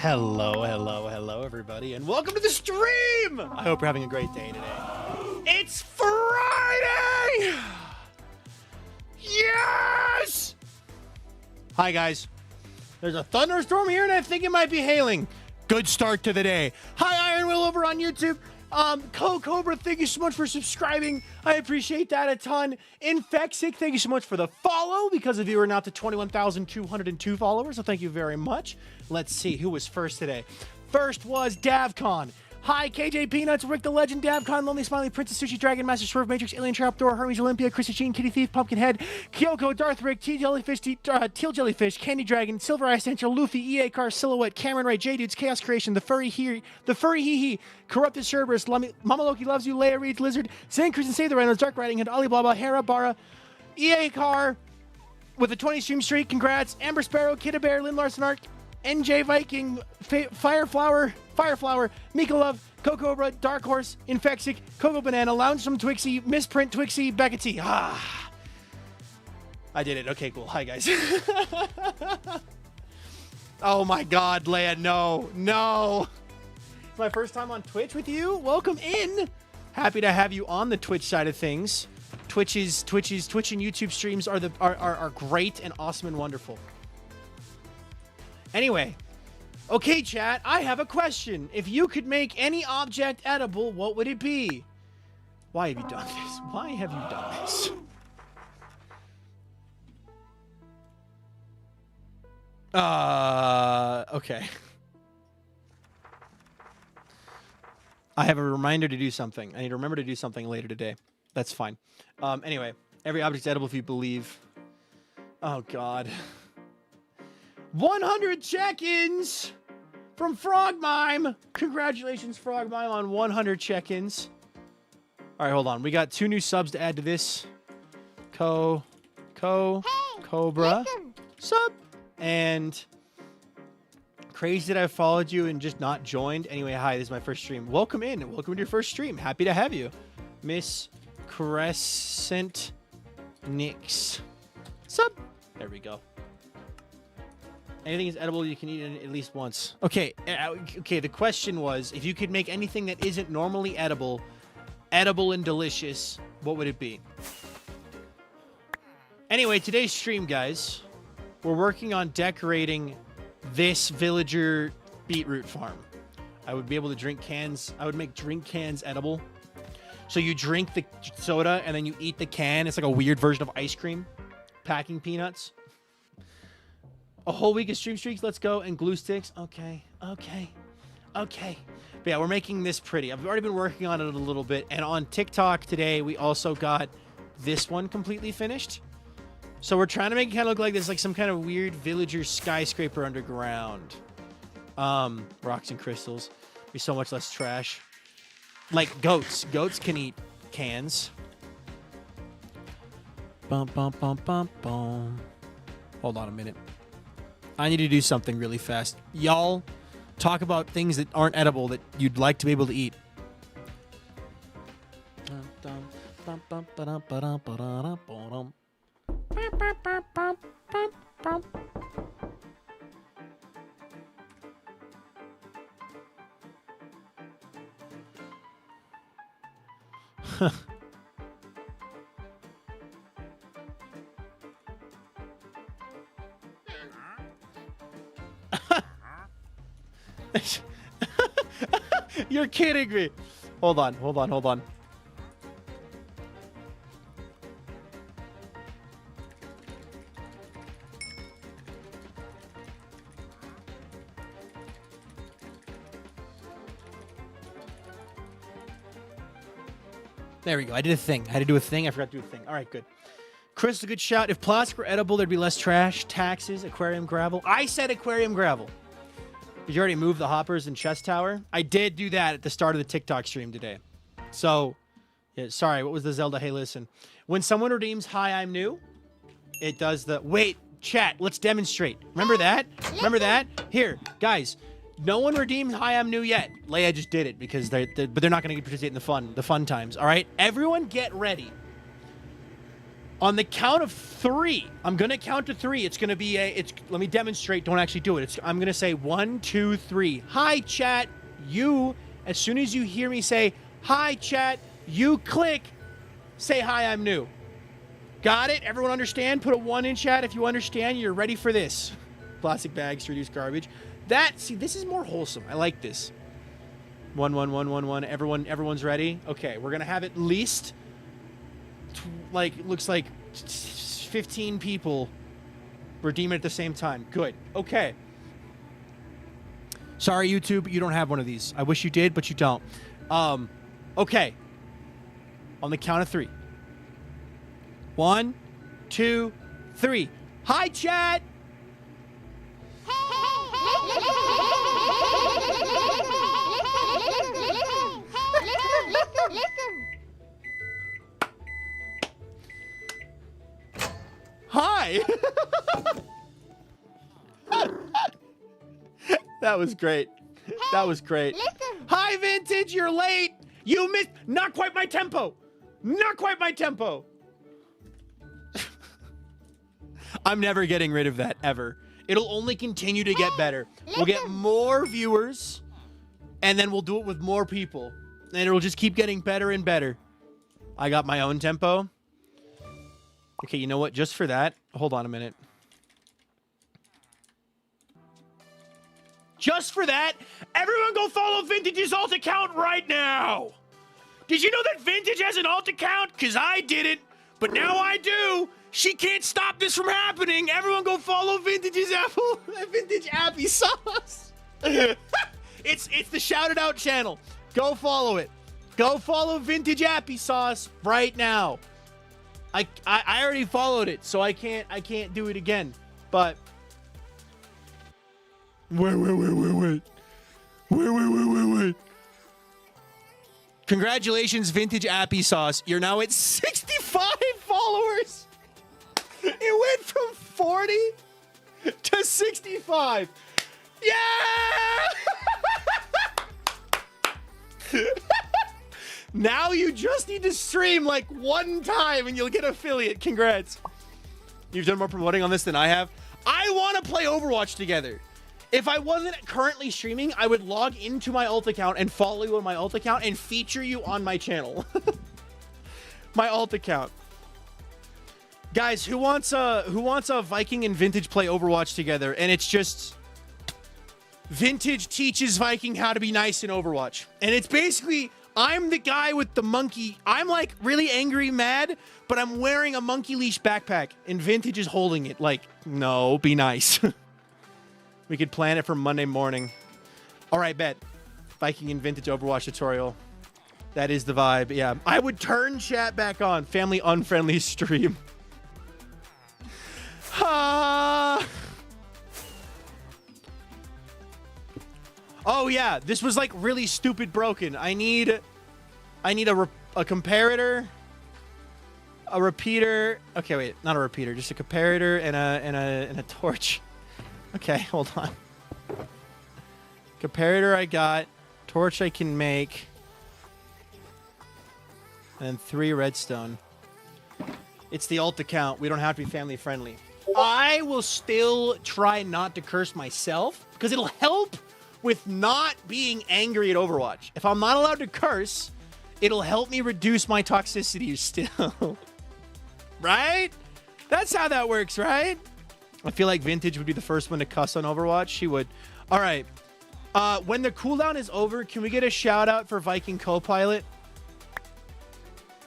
Hello, hello, hello, everybody, and welcome to the stream! I hope you're having a great day today. It's Friday! Yes! Hi, guys. There's a thunderstorm here, and I think it might be hailing. Good start to the day. Hi, Iron Will over on YouTube. Cobra, thank you so much for subscribing. I appreciate that a ton. Infexic, thank you so much for the follow. Because of you are now to 21,202 followers, so thank you very much. Let's see who was first today. First was Davcon. Hi, KJ Peanuts, Rick the Legend, Davcon, Lonely Smiley, Princess Sushi, Dragon Master, Swerve Matrix, Alien Trapdoor, Hermes Olympia, Chrissy Sheen, Kitty Thief, Pumpkinhead, Kyoko, Darth Rick, Teal Jellyfish, Candy Dragon, Silver Eye Central, Luffy, EA Car, Silhouette, Cameron Ray, J Dudes, Chaos Creation, The Furry Hee Hee, Corrupted Cerberus, Mama Loki Loves You, Leia Reeds, Lizard, Zane Cruz and Save the Rhinos, Dark Riding Hood, Ali Blabla, Hera, Bara, EA Car, with a 20 stream streak, congrats, Amber Sparrow, Kidda Bear, Lynn Larson Arc, NJ Viking, Fireflower, Mika Love, Cobra, Dark Horse, Infexic, Coco Banana, Lounge from Twixie, Misprint Twixie, Becca T. I did it. Okay, cool. Hi, guys. Oh my God, Leia, no. It's my first time on Twitch with you. Welcome in. Happy to have you on the Twitch side of things. Twitch and YouTube streams are great and awesome and wonderful. Anyway, okay, chat, I have a question. If you could make any object edible, what would it be? Why have you done this? Why have you done this? Okay. I have a reminder to do something. I need to remember to do something later today. That's fine. Anyway, every object's edible if you believe. Oh, God. 100 check-ins from Frog Mime. Congratulations, Frog Mime, on 100 check-ins. All right, hold on. We got 2 new subs to add to this. Cobra, Listen. sub, and crazy that I followed you and just not joined. Anyway, hi, this is my first stream. Welcome in. Welcome to your first stream. Happy to have you. Miss Crescent Nix. Sub. There we go. Anything is edible, you can eat it at least once. Okay, okay, the question was, if you could make anything that isn't normally edible and delicious, what would it be? Anyway, today's stream, guys, we're working on decorating this villager beetroot farm. I would be able to drink cans. I would make drink cans edible. So you drink the soda and then you eat the can. It's like a weird version of ice cream. Packing peanuts. A whole week of stream streaks, let's go, and glue sticks. Okay. But yeah, we're making this pretty. I've already been working on it a little bit, and on TikTok today, we also got this one completely finished. So we're trying to make it kind of look like this, like some kind of weird villager skyscraper underground. Rocks and crystals. Be so much less trash. Like goats. Goats can eat cans. Bum. Hold on a minute. I need to do something really fast. Y'all talk about things that aren't edible that you'd like to be able to eat. You're kidding me. Hold on. There we go. I did a thing. I had to do a thing. I forgot to do a thing. All right, good. Chris, a good shout. If plastic were edible, there'd be less trash, taxes, aquarium gravel. I said aquarium gravel. Did you already move the hoppers and chest tower? I did do that at the start of the TikTok stream today. So, yeah, sorry, what was the Zelda? Hey, listen. When someone redeems Hi, I'm New, it does the... Wait, chat, let's demonstrate. Remember that? Remember that? Here, guys, no one redeemed Hi, I'm New yet. Leia just did it because they're not going to participate in the fun times, all right? Everyone get ready. On the count of 3, I'm gonna count to 3. It's gonna be let me demonstrate. Don't actually do it. I'm gonna say 1, 2, 3. Hi, chat. You, as soon as you hear me say hi, chat, you click. Say hi. I'm new. Got it? Everyone understand? Put a 1 in chat if you understand. You're ready for this. Plastic bags to reduce garbage. See, this is more wholesome. I like this. 1, 1, 1, 1, 1. Everyone's ready. Okay, we're gonna have at least. Looks like 15 people redeem it at the same time. Good. Okay. Sorry, YouTube, you don't have one of these. I wish you did, but you don't. Okay. On the count of 3. 1, 2, 3. Hi, chat. Hi. That was great. That was great. Hi, Vintage. You're late. You missed. Not quite my tempo. Not quite my tempo. I'm never getting rid of that, ever. It'll only continue to get better. We'll get more viewers, and then we'll do it with more people. And it'll just keep getting better and better. I got my own tempo. Okay, you know what? Just for that, hold on a minute. Just for that, everyone go follow Vintage's alt account right now. Did you know that Vintage has an alt account? Because I didn't, but now I do. She can't stop this from happening. Everyone go follow Vintage's Vintage Appy Sauce. It's the Shout It Out channel. Go follow it. Go follow Vintage Appy Sauce right now. I already followed it, so I can't do it again. But wait. Congratulations, Vintage Appy Sauce. You're now at 65 followers. It went from 40 to 65. Yeah! Now you just need to stream like 1 time and you'll get affiliate. Congrats. You've done more promoting on this than I have. I want to play Overwatch together. If I wasn't currently streaming, I would log into my alt account and follow you on my alt account and feature you on my channel. My alt account. Guys, who wants a Viking and Vintage play Overwatch together? And it's just Vintage teaches Viking how to be nice in Overwatch. And it's basically, I'm the guy with the monkey. I'm like really angry, mad, but I'm wearing a monkey leash backpack and Vintage is holding it. Like, no, be nice. We could plan it for Monday morning. All right, bet. Viking and Vintage Overwatch tutorial. That is the vibe. Yeah, I would turn chat back on. Family unfriendly stream. Oh yeah, this was like really stupid broken. I need a comparator, a repeater. Okay, wait, not a repeater, just a comparator and a torch. Okay, hold on. Comparator I got, torch I can make, and 3 redstone. It's the alt account. We don't have to be family friendly. I will still try not to curse myself because it'll help with not being angry at Overwatch. If I'm not allowed to curse, it'll help me reduce my toxicity still. Right? That's how that works, right? I feel like Vintage would be the first one to cuss on Overwatch. She would. All right. When the cooldown is over, can we get a shout out for Viking Copilot?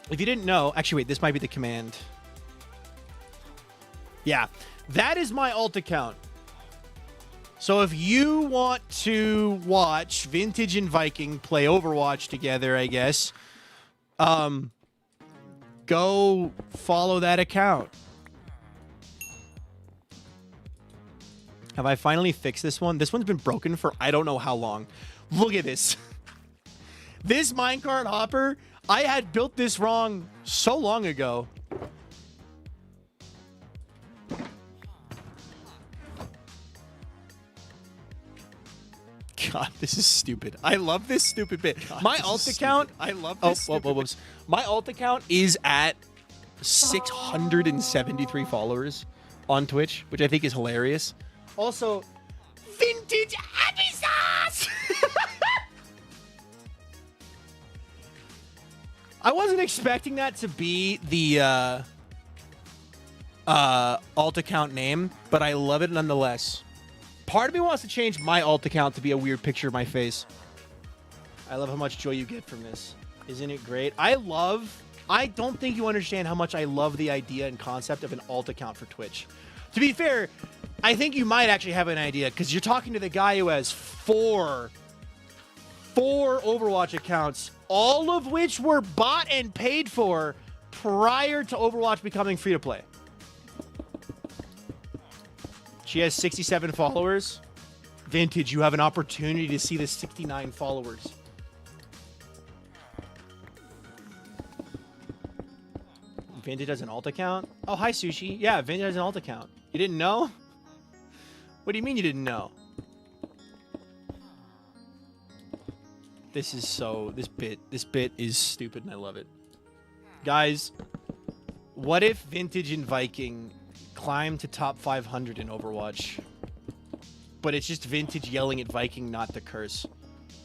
If you didn't know, actually, wait, this might be the command. Yeah, that is my alt account. So if you want to watch Vintage and Viking play Overwatch together, I guess, go follow that account. Have I finally fixed this one? This one's been broken for I don't know how long. Look at this. This minecart hopper, I had built this wrong so long ago. God, this is stupid. I love this stupid bit. God, my alt account, I love this. Whoops. My alt account is at 673 followers on Twitch, which I think is hilarious. Also, vintage happy sauce. I wasn't expecting that to be the alt account name, but I love it nonetheless. Part of me wants to change my alt account to be a weird picture of my face. I love how much joy you get from this. Isn't it great? I don't think you understand how much I love the idea and concept of an alt account for Twitch. To be fair, I think you might actually have an idea because you're talking to the guy who has four Overwatch accounts, all of which were bought and paid for prior to Overwatch becoming free to play. She has 67 followers. Vintage, you have an opportunity to see the 69 followers. Vintage has an alt account? Oh, hi, Sushi. Yeah, Vintage has an alt account. You didn't know? What do you mean you didn't know? This bit is stupid and I love it. Guys, what if Vintage and Viking climb to top 500 in Overwatch? But it's just Vintage yelling at Viking not to curse.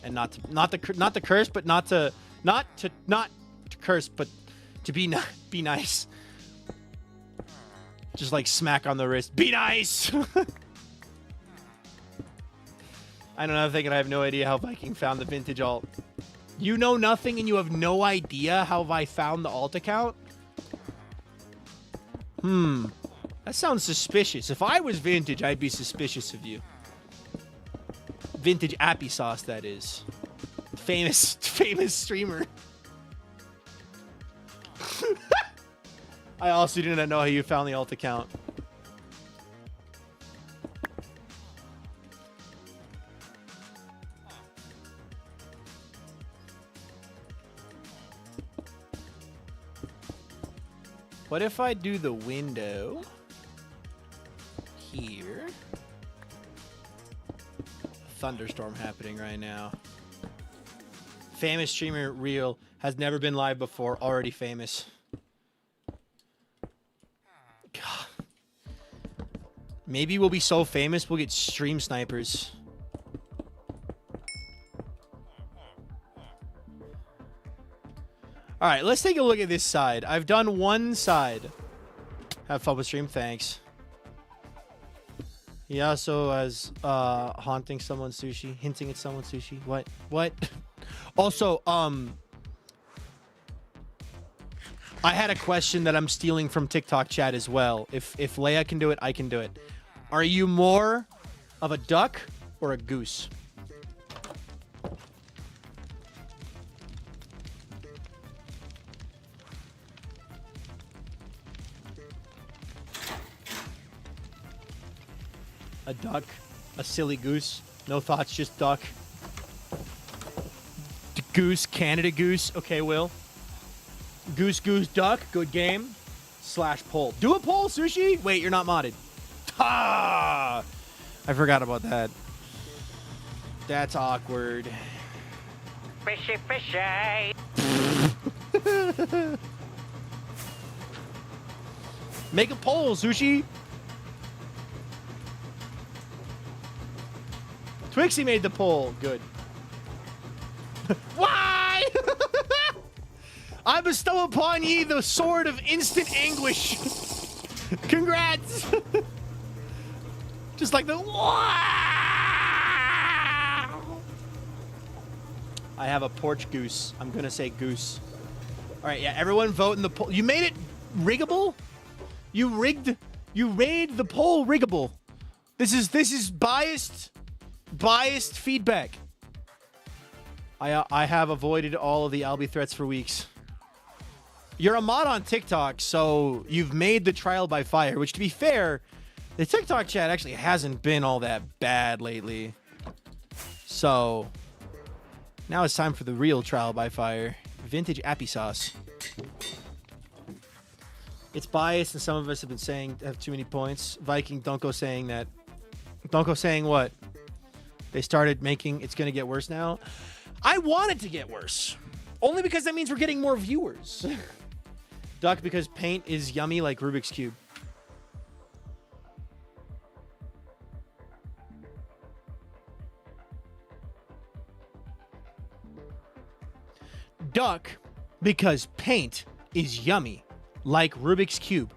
And not to curse, but not to curse, but to be nice. Just like smack on the wrist. Be nice. I don't know. I'm thinking I have no idea how Viking found the Vintage alt. You know nothing and you have no idea how I found the alt account? That sounds suspicious. If I was Vintage, I'd be suspicious of you. Vintage Appy Sauce, that is. Famous streamer. I also didn't know how you found the alt account. What if I do the window here? Thunderstorm happening right now. Famous streamer real has never been live before, already famous. God. Maybe we'll be so famous we'll get stream snipers. All right, let's take a look at this side. I've done one side. Have fun with stream, thanks. He also has haunting someone sushi, hinting at someone sushi. What? Also, I had a question that I'm stealing from TikTok chat as well. If Leia can do it, I can do it. Are you more of a duck or a goose? A duck, a silly goose, no thoughts, just duck. Goose, Canada goose. Okay, Will. Goose, duck. Good game. / poll. Do a poll, Sushi. Wait, you're not modded. Ah, I forgot about that. That's awkward. Fishy. Make a poll, Sushi. Twixie made the poll. Good. Why? I bestow upon ye the sword of instant anguish. Congrats. Just like the wow. I have a porch goose. I'm gonna say goose. All right, yeah. Everyone vote in the poll. You made it riggable. You made the poll riggable. This is biased feedback. I have avoided all of the Albi threats for weeks. You're a mod on TikTok, so you've made the trial by fire, which, to be fair, the TikTok chat actually hasn't been all that bad lately. So now it's time for the real trial by fire. Vintage Appy Sauce. It's biased, and some of us have been saying have too many points. Viking, don't go saying that. Don't go saying what? They started making it's going to get worse now. I want it to get worse. Only because that means we're getting more viewers. Duck because paint is yummy like Rubik's Cube. Duck because paint is yummy like Rubik's Cube.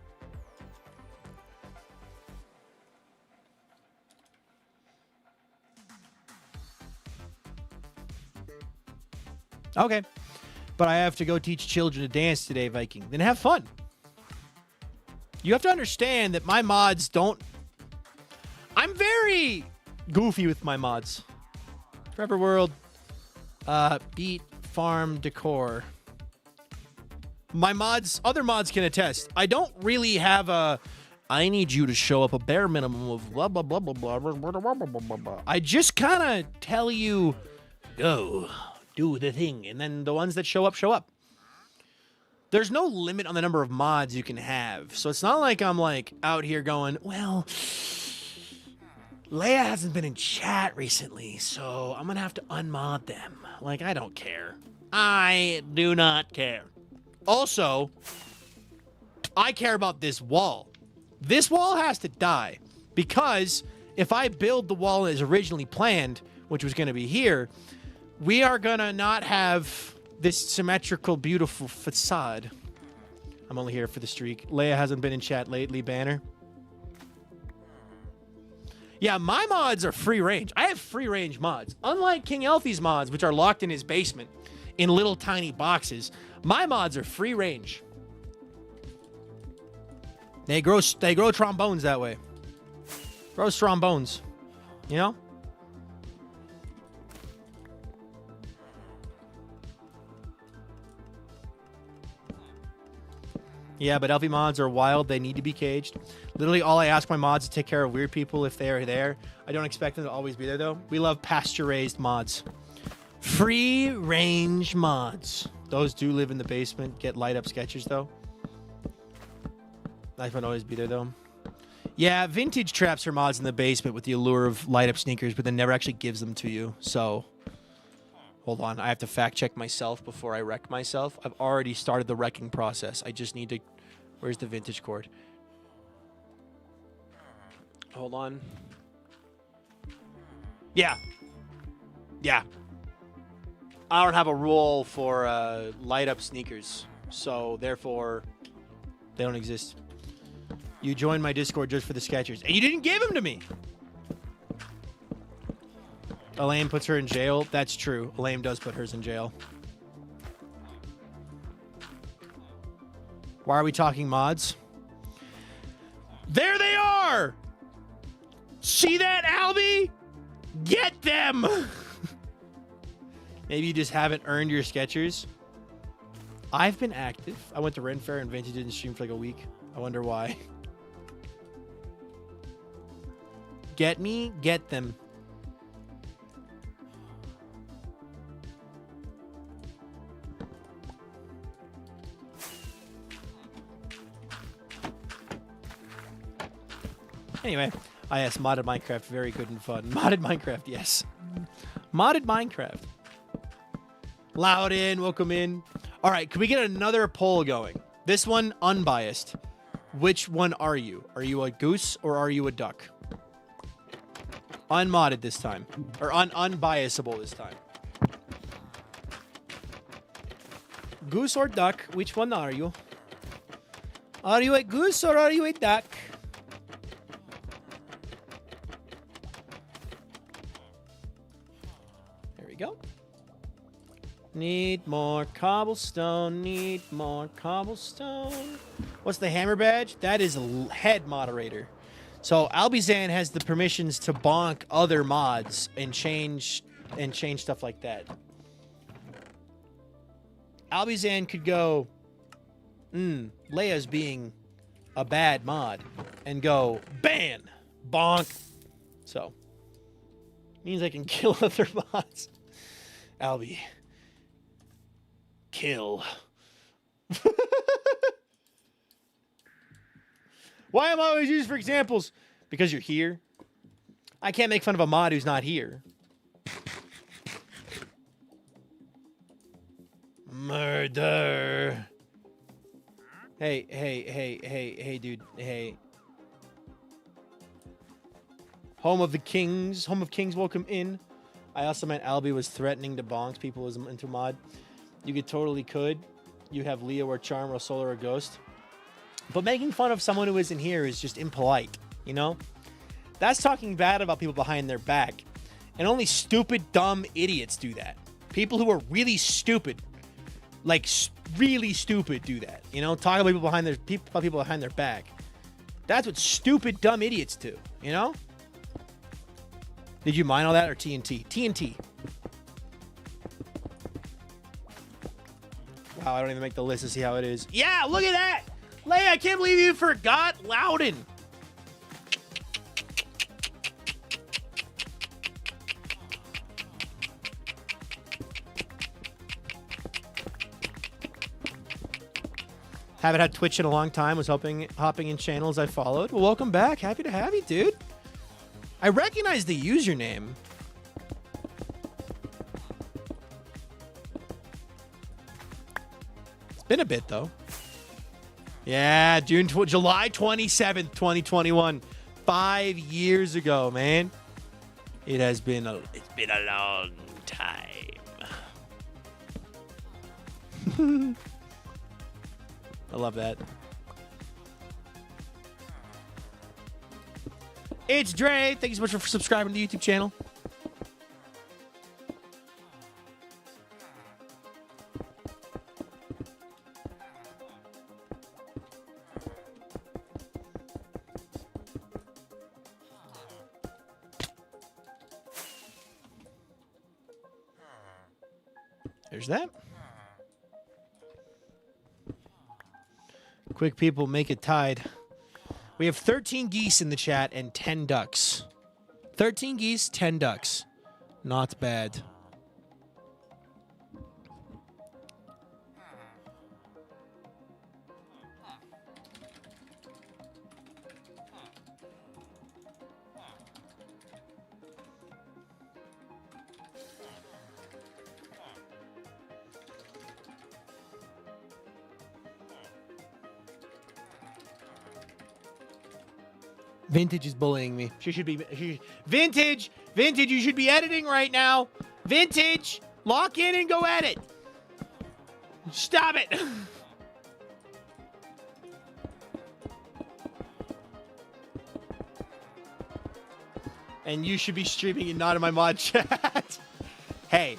Okay. But I have to go teach children to dance today, Viking. Then have fun. You have to understand that my mods don't... I'm very goofy with my mods. Trevor World. Beet Farm Decor. My mods, other mods can attest. I don't really have a... I need you to show up a bare minimum of blah, blah, blah, blah, blah, blah, blah, blah, blah, blah. I just kind of tell you, go, do the thing. And then the ones that show up, show up. There's no limit on the number of mods you can have. So it's not like I'm like out here going, well, Leia hasn't been in chat recently, so I'm going to have to unmod them. Like, I don't care. I do not care. Also, I care about this wall. This wall has to die because if I build the wall as originally planned, which was going to be here, we are going to not have this symmetrical, beautiful facade. I'm only here for the streak. Leia hasn't been in chat lately, banner. Yeah, my mods are free range. I have free range mods. Unlike King Elfie's mods, which are locked in his basement in little tiny boxes, my mods are free range. They grow trombones that way. Grows trombones. You know? Yeah, but Elfie mods are wild. They need to be caged. Literally, all I ask my mods to take care of weird people if they are there. I don't expect them to always be there, though. We love pasture-raised mods. Free-range mods. Those do live in the basement. Get light-up sketches, though. Life won't always be there, though. Yeah, Vintage traps her mods in the basement with the allure of light-up sneakers, but then never actually gives them to you, so... Hold on, I have to fact-check myself before I wreck myself. I've already started the wrecking process. I just need to... Where's the vintage cord? Hold on. Yeah. Yeah. I don't have a rule for light-up sneakers, so therefore, they don't exist. You joined my Discord just for the sketchers, and you didn't give them to me! Elaine puts her in jail. That's true. Elaine does put hers in jail. Why are we talking mods? There they are! See that, Albie? Get them! Maybe you just haven't earned your sketchers. I've been active. I went to Ren Fair and Vintage didn't stream for like a week. I wonder why. Get me? Get them. Anyway, yes, modded Minecraft, very good and fun. Modded Minecraft, yes. Modded Minecraft. Loudon, welcome in. All right, can we get another poll going? This one, unbiased. Which one are you? Are you a goose or are you a duck? Unmodded this time. Or unbiasable this time. Goose or duck, which one are you? Are you a goose or are you a duck? Go. Need more cobblestone. Need more cobblestone. What's the hammer badge? That is a head moderator. So Albizan has the permissions to bonk other mods and change stuff like that. Albizan could go, Leia's being a bad mod, and go ban, bonk. So means I can kill other mods. Albie. Kill. Why am I always used for examples? Because you're here. I can't make fun of a mod who's not here. Murder. Hey, dude. Hey. Home of Kings, welcome in. I also meant Albie was threatening to bonk people as into mod. You could. You have Leo or Charm or Solar or Ghost. But making fun of someone who isn't here is just impolite, you know? That's talking bad about people behind their back. And only stupid, dumb idiots do that. People who are really stupid, like really stupid, do that. You know, talk about people behind their back. That's what stupid, dumb idiots do, you know? Did you mine all that or TNT? TNT. Wow, I don't even make the list to see how it is. Yeah, look at that! Leia, I can't believe you forgot Loudon. Haven't had Twitch in a long time. Was hopping in channels I followed. Well, welcome back. Happy to have you, dude. I recognize the username. It's been a bit, though. Yeah, July 27th, 2021. 5 years ago, man. It's been a long time. I love that. It's Dre. Thank you so much for subscribing to the YouTube channel. There's that. Quick people make it tied. We have 13 geese in the chat and 10 ducks. 13 geese, 10 ducks. Not bad. Vintage is bullying me. Vintage, you should be editing right now. Vintage, lock in and go edit. Stop it. And you should be streaming and not in my mod chat. Hey,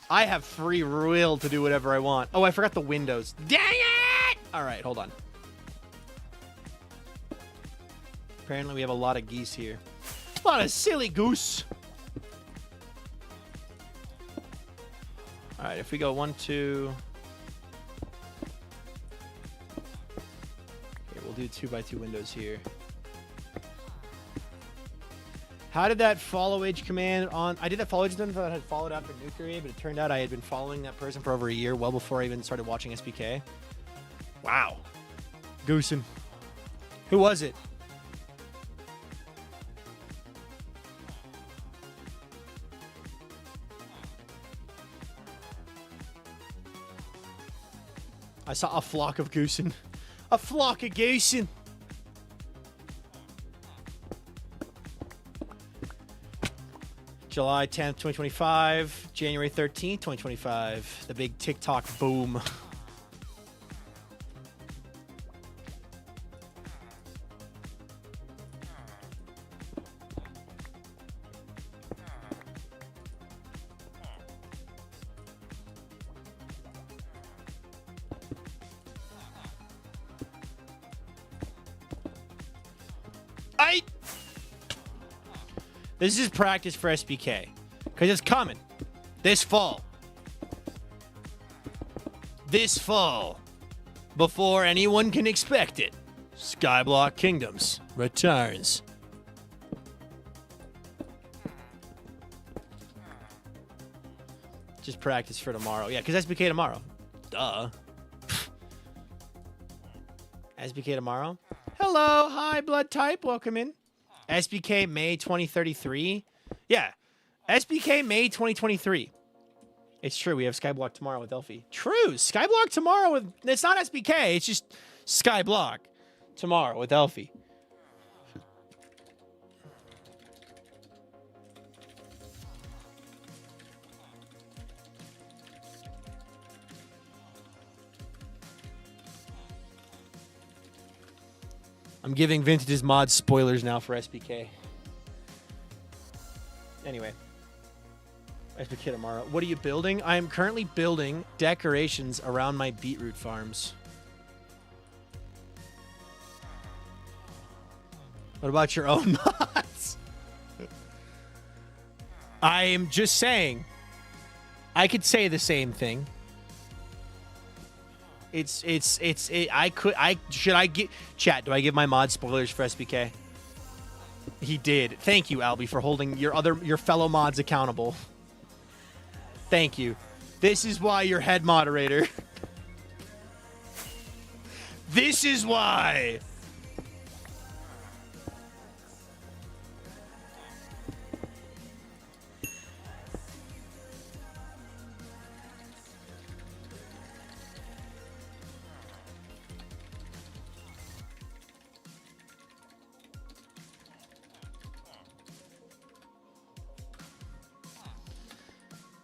I have free will to do whatever I want. Oh, I forgot the windows. Dang it! All right, hold on. Apparently we have a lot of geese here. A lot of silly goose. All right, if we go 1, 2. Okay, we'll do 2x2 windows here. How did that follow age command on? I did that follow age command that I had followed after Nuclear, but it turned out I had been following that person for over a year, well before I even started watching SBK. Wow. Goosen. Who was it? I saw a flock of goosen. A flock of goosen. July 10th, 2025. January 13th, 2025. The big TikTok boom. This is practice for SBK. Because it's coming. This fall. This fall. Before anyone can expect it. Skyblock Kingdoms returns. Just practice for tomorrow. Yeah, because SBK tomorrow. Duh. SBK tomorrow. Hello. Hi, blood type. Welcome in. SBK May 2033. Yeah. SBK May 2023. It's true. We have Skyblock tomorrow with Elfie. True. Skyblock tomorrow with... It's not SBK. It's just Skyblock tomorrow with Elfie. I'm giving Vintage's mods spoilers now for SPK. Anyway. SPK tomorrow. What are you building? I am currently building decorations around my beetroot farms. What about your own mods? I am just saying. I could say the same thing. Should I get chat? Do I give my mod spoilers for SBK? He did. Thank you, Albie, for holding your fellow mods accountable. Thank you. This is why you're head moderator. This is why.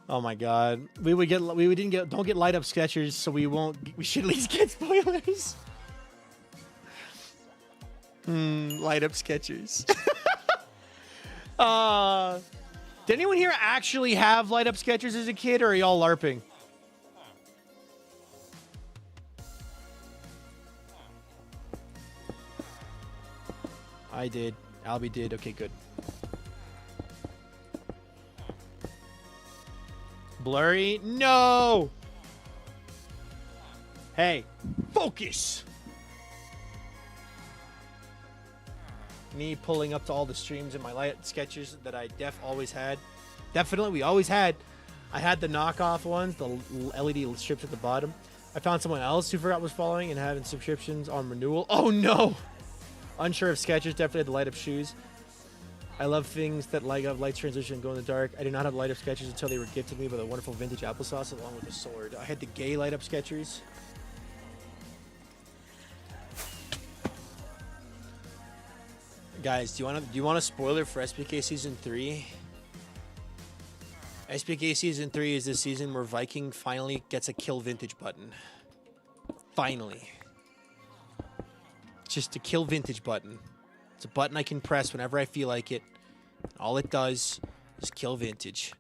Oh my god. Don't get light up sketchers, so we should at least get spoilers. Light up sketchers. Did anyone here actually have light up sketchers as a kid, or are y'all LARPing? I did. Albie did. Okay, good. Blurry? No! Hey, focus! Me pulling up to all the streams in my light sketches that I always had. Definitely, we always had. I had the knockoff ones, the LED strips at the bottom. I found someone else who forgot was following and having subscriptions on renewal. Oh no! Unsure of sketches, definitely had the light up shoes. I love things that have light transition and go in the dark. I did not have light up sketchers until they were gifted me by the wonderful vintage applesauce along with the sword. I had the gay light up sketchers. Guys, do you want a spoiler for SPK Season 3? SPK Season 3 is the season where Viking finally gets a kill vintage button. Finally. Just a kill vintage button. It's a button I can press whenever I feel like it. All it does is kill vintage.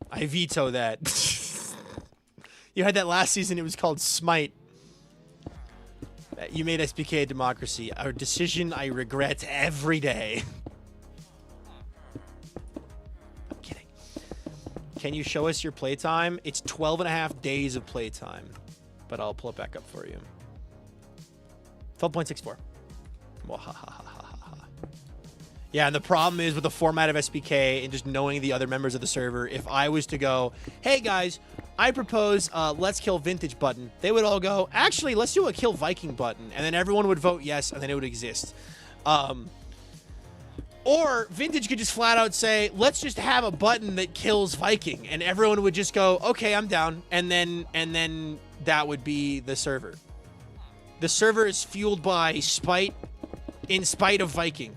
I veto that. You had that last season. It was called Smite. You made SPK a democracy. A decision I regret every day. I'm kidding. Can you show us your playtime? It's 12.5 days of playtime. But I'll pull it back up for you. 12.64. Yeah, and the problem is with the format of SPK and just knowing the other members of the server, if I was to go, hey guys, I propose let's kill vintage button, they would all go, actually, let's do a kill Viking button. And then everyone would vote yes, and then it would exist. Or vintage could just flat out say, let's just have a button that kills Viking. And everyone would just go, okay, I'm down. And then that would be the server. The server is fueled by spite in spite of Viking.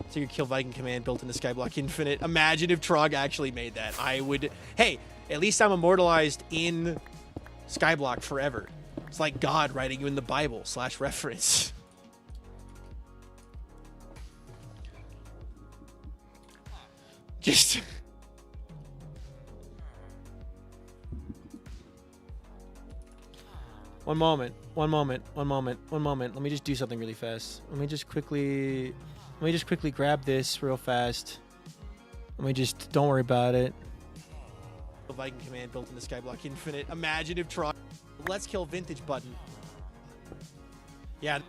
So your kill Viking command built into Skyblock Infinite. Imagine if Trog actually made that. I would... Hey, at least I'm immortalized in Skyblock forever. It's like God writing you in the Bible / reference. Just... One moment. Let me just do something really fast. Let me just quickly grab this real fast. Don't worry about it. The Viking command built into Skyblock Infinite. Imagine if Tron... Let's kill vintage button. Yeah,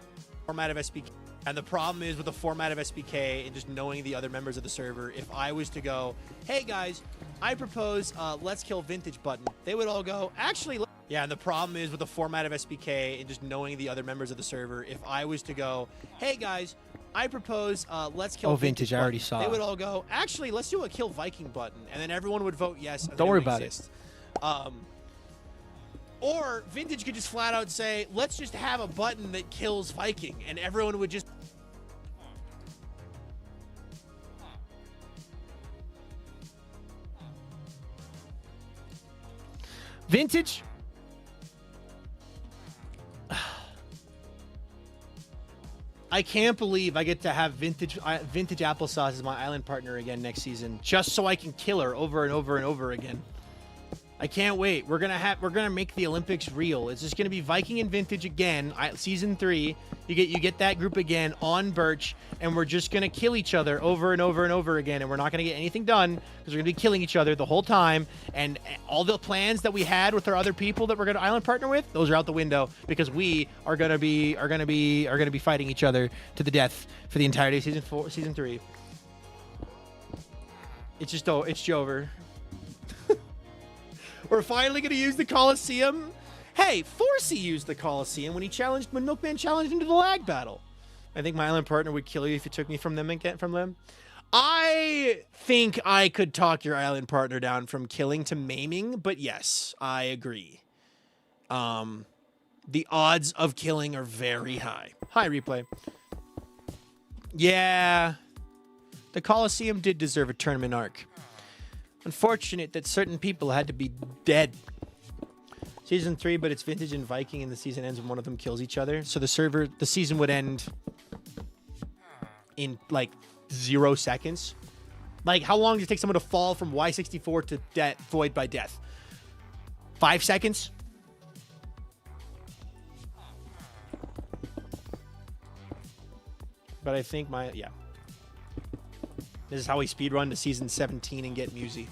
format of SPK. And the problem is with the format of SPK and just knowing the other members of the server, if I was to go, hey guys, I propose let's kill vintage button, they would all go, actually... Yeah, and the problem is with the format of SPK and just knowing the other members of the server, if I was to go, hey guys, I propose let's kill vintage button, I already saw. They would all go, actually, let's do a kill Viking button. And then everyone would vote yes. And don't worry about it. Or Vintage could just flat out say, let's just have a button that kills Viking, and everyone would just... Vintage? I can't believe I get to have Vintage Applesauce as my island partner again next season, just so I can kill her over and over and over again. I can't wait. We're gonna make the Olympics real. It's just gonna be Viking and Vintage again. Season 3. You get that group again on Birch, and we're just gonna kill each other over and over and over again, and we're not gonna get anything done because we're gonna be killing each other the whole time. And all the plans that we had with our other people that we're gonna island partner with, those are out the window because we are gonna be fighting each other to the death for the entirety of season 3. It's over. We're finally going to use the Coliseum. Hey, Forsey used the Coliseum when Milkman challenged him to the lag battle. I think my island partner would kill you if you took me from them and get from them. I think I could talk your island partner down from killing to maiming, but yes, I agree. The odds of killing are very high. Hi, replay. Yeah, the Coliseum did deserve a tournament arc. Unfortunate that certain people had to be dead. Season 3, but it's Vintage and Viking, and the season ends when one of them kills each other. So the season would end in like 0 seconds. Like, how long does it take someone to fall from Y64 to void by death? 5 seconds? But I think yeah. This is how we speedrun to season 17 and get Musey.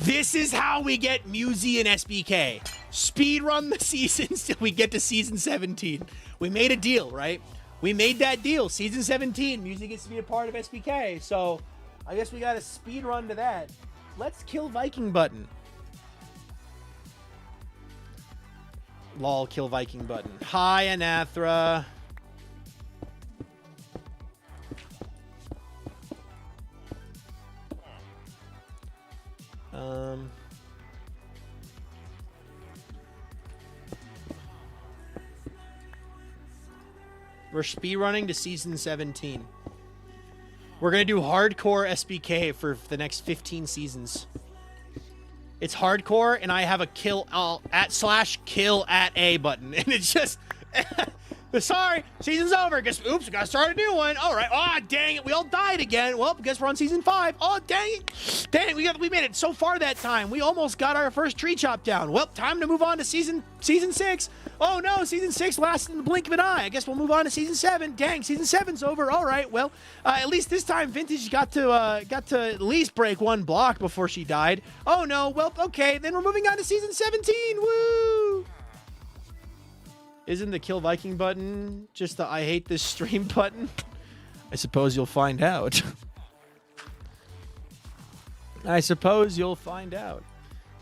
This is how we get Musey and SBK. Speedrun the seasons till we get to season 17. We made a deal, right? We made that deal. Season 17, Musey gets to be a part of SBK. So I guess we got to speedrun to that. Let's kill Viking button. Lol, kill Viking button. Hi, Anathra. We're speedrunning to season 17. We're going to do hardcore SBK for the next 15 seasons. It's hardcore, and I have a kill at /kill@A button. And it's just... Sorry, season's over. Guess, oops, we got to start a new one. All right. Oh, dang it. We all died again. Well, guess we're on season 5. Oh, dang it. Dang it. We made it so far that time. We almost got our first tree chop down. Well, time to move on to season 6. Oh, no. Season 6 lasted in the blink of an eye. I guess we'll move on to season 7. Dang, season 7's over. All right. Well, at least this time Vintage got to at least break one block before she died. Oh, no. Well, okay. Then we're moving on to season 17. Woo! Isn't the kill Viking button just the I hate this stream button? I suppose you'll find out. I suppose you'll find out.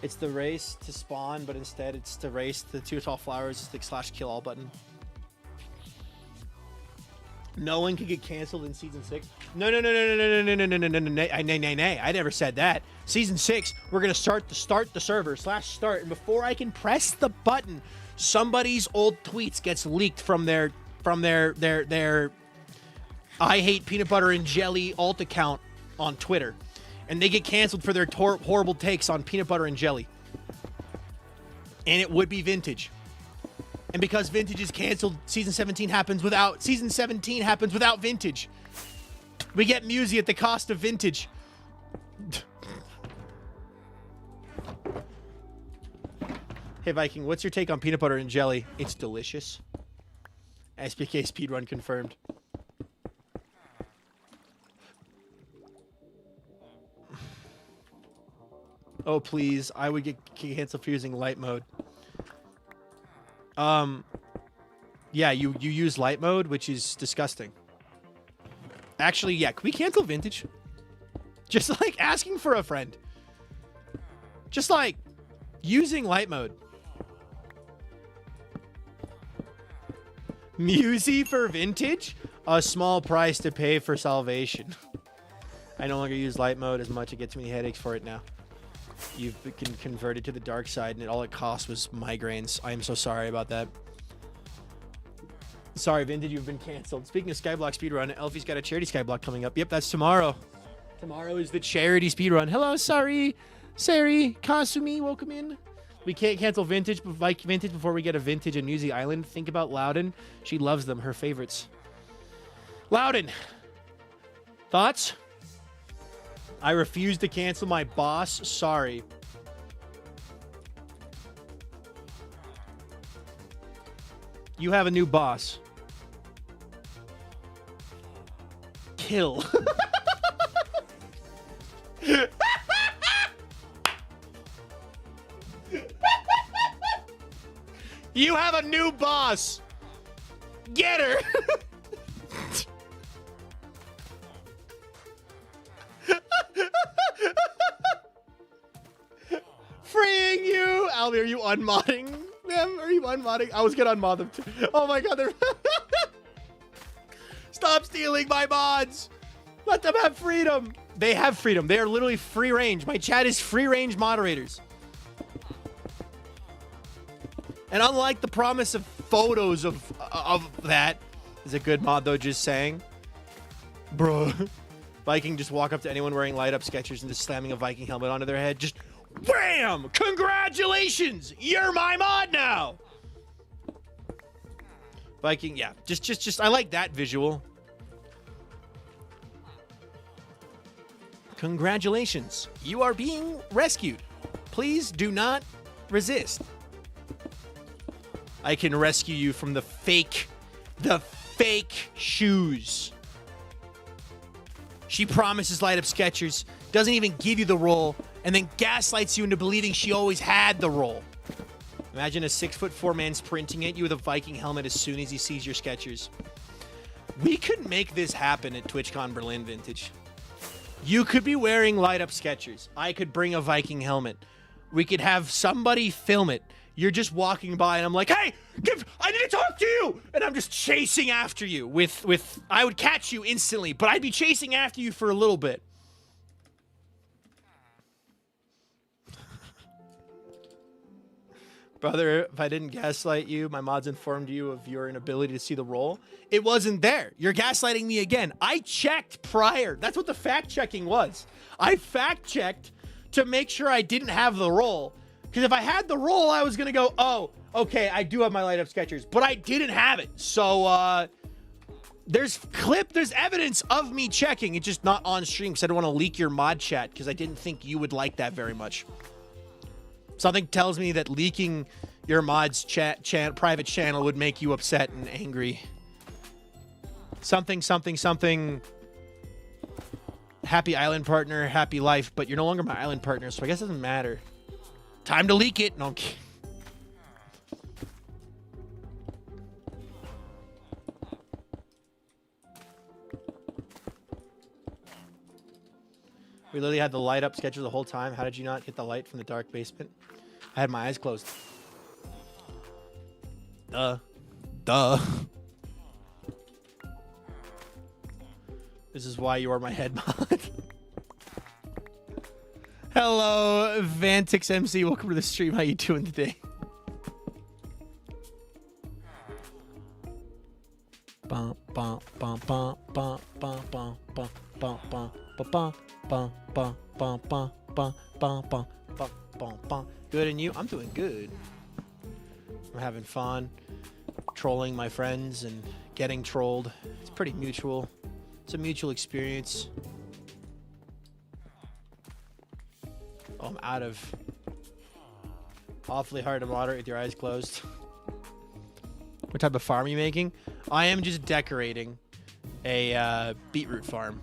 It's the race to spawn, but instead it's the race to the 2 tall flowers. It's the /kill all button. No one could get canceled in season 6. No. Nay. I never said that. Season 6, we're gonna start the server /start, and before I can press the button, somebody's old tweets gets leaked from their I hate peanut butter and jelly alt account on Twitter, and they get canceled for their horrible takes on peanut butter and jelly. And it would be Vintage. And because Vintage is canceled, season 17 happens without Vintage. We get Musey at the cost of Vintage. Hey, Viking, what's your take on peanut butter and jelly? It's delicious. SBK speedrun confirmed. Oh, please. I would get canceled for using light mode. Yeah, you use light mode, which is disgusting. Actually, yeah, can we cancel Vintage? Just like asking for a friend. Just like using light mode. Musey for Vintage? A small price to pay for salvation. I no longer use light mode as much. I get too many headaches for it now. You've been converted to the dark side, and all it cost was migraines. I am so sorry about that. Sorry, Vintage, you've been canceled. Speaking of Skyblock speedrun, Elfie's got a charity Skyblock coming up. Yep, that's tomorrow. Tomorrow is the charity speedrun. Hello, Sari, Kasumi, welcome in. We can't cancel Vintage before we get a Vintage in New Zealand Island. Think about Loudon. She loves them, her favorites. Loudon, thoughts? I refuse to cancel my boss. Sorry. You have a new boss. Kill. You have a new boss. Get her. Freeing you. Albie, are you unmodding them? Are you unmodding? I was gonna unmod them too. Oh my god, they're Stop stealing my mods. Let them have freedom. They have freedom. They are literally free range. My chat is free range moderators. And unlike the promise of photos of that, is a good mod though, just saying. Bro. Viking just walk up to anyone wearing light up Skechers and just slamming a Viking helmet onto their head. Just wham! Congratulations! You're my mod now! Viking, yeah. Just I like that visual. Congratulations. You are being rescued. Please do not resist. I can rescue you from the fake shoes. She promises light up Skechers, doesn't even give you the roll, and then gaslights you into believing she always had the roll. Imagine a 6'4" man sprinting at you with a Viking helmet as soon as he sees your Skechers. We could make this happen at TwitchCon Berlin Vintage. You could be wearing light up Skechers. I could bring a Viking helmet. We could have somebody film it. You're just walking by and I'm like, hey, I need to talk to you. And I'm just chasing after you with I would catch you instantly, but I'd be chasing after you for a little bit. Brother, if I didn't gaslight you, my mods informed you of your inability to see the roll. It wasn't there. You're gaslighting me again. I checked prior. That's what the fact checking was. I fact checked to make sure I didn't have the roll. Because if I had the roll, I was going to go, oh, okay, I do have my light up Skechers. But I didn't have it. So, there's evidence of me checking. It's just not on stream because I don't want to leak your mod chat because I didn't think you would like that very much. Something tells me that leaking your mod's private channel would make you upset and angry. Something. Happy island partner, happy life, but you're no longer my island partner, so I guess it doesn't matter. Time to leak it. No, I'm kidding. We literally had the light up Skechers the whole time. How did you not get the light from the dark basement? I had my eyes closed. Duh. This is why you are my head mod. Hello, Vantix MC. Welcome to the stream. How you doing today? Bum bum bum bum bum bum bum bum bum bum bum bum bum bum bum bum bum bum bum bum. Good, and you? I'm doing good. I'm having fun trolling my friends and getting trolled. It's pretty mutual. It's a mutual experience. Oh, I'm out of. Awfully hard to moderate with your eyes closed. What type of farm are you making? I am just decorating a beetroot farm.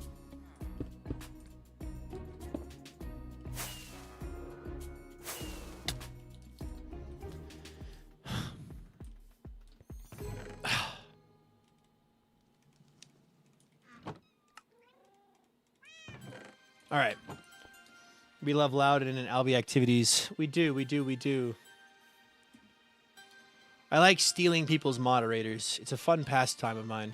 All right. We love Loudon and Albie activities. We do. I like stealing people's moderators. It's a fun pastime of mine.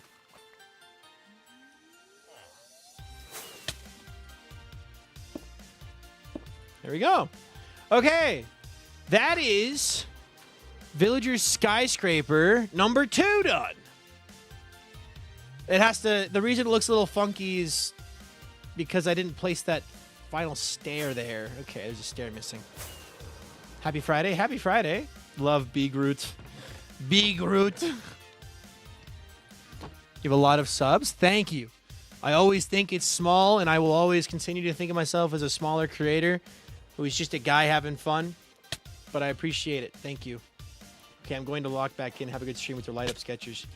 There we go. Okay. That is Villager Skyscraper number 2 done. It has to... The reason it looks a little funky is because I didn't place that final stair there. Okay, there's a stair missing. Happy Friday. Happy Friday. Love B. Groot. B. Groot. You have a lot of subs. Thank you. I always think it's small, and I will always continue to think of myself as a smaller creator who is just a guy having fun. But I appreciate it. Thank you. Okay, I'm going to lock back in. Have a good stream with your light-up sketchers.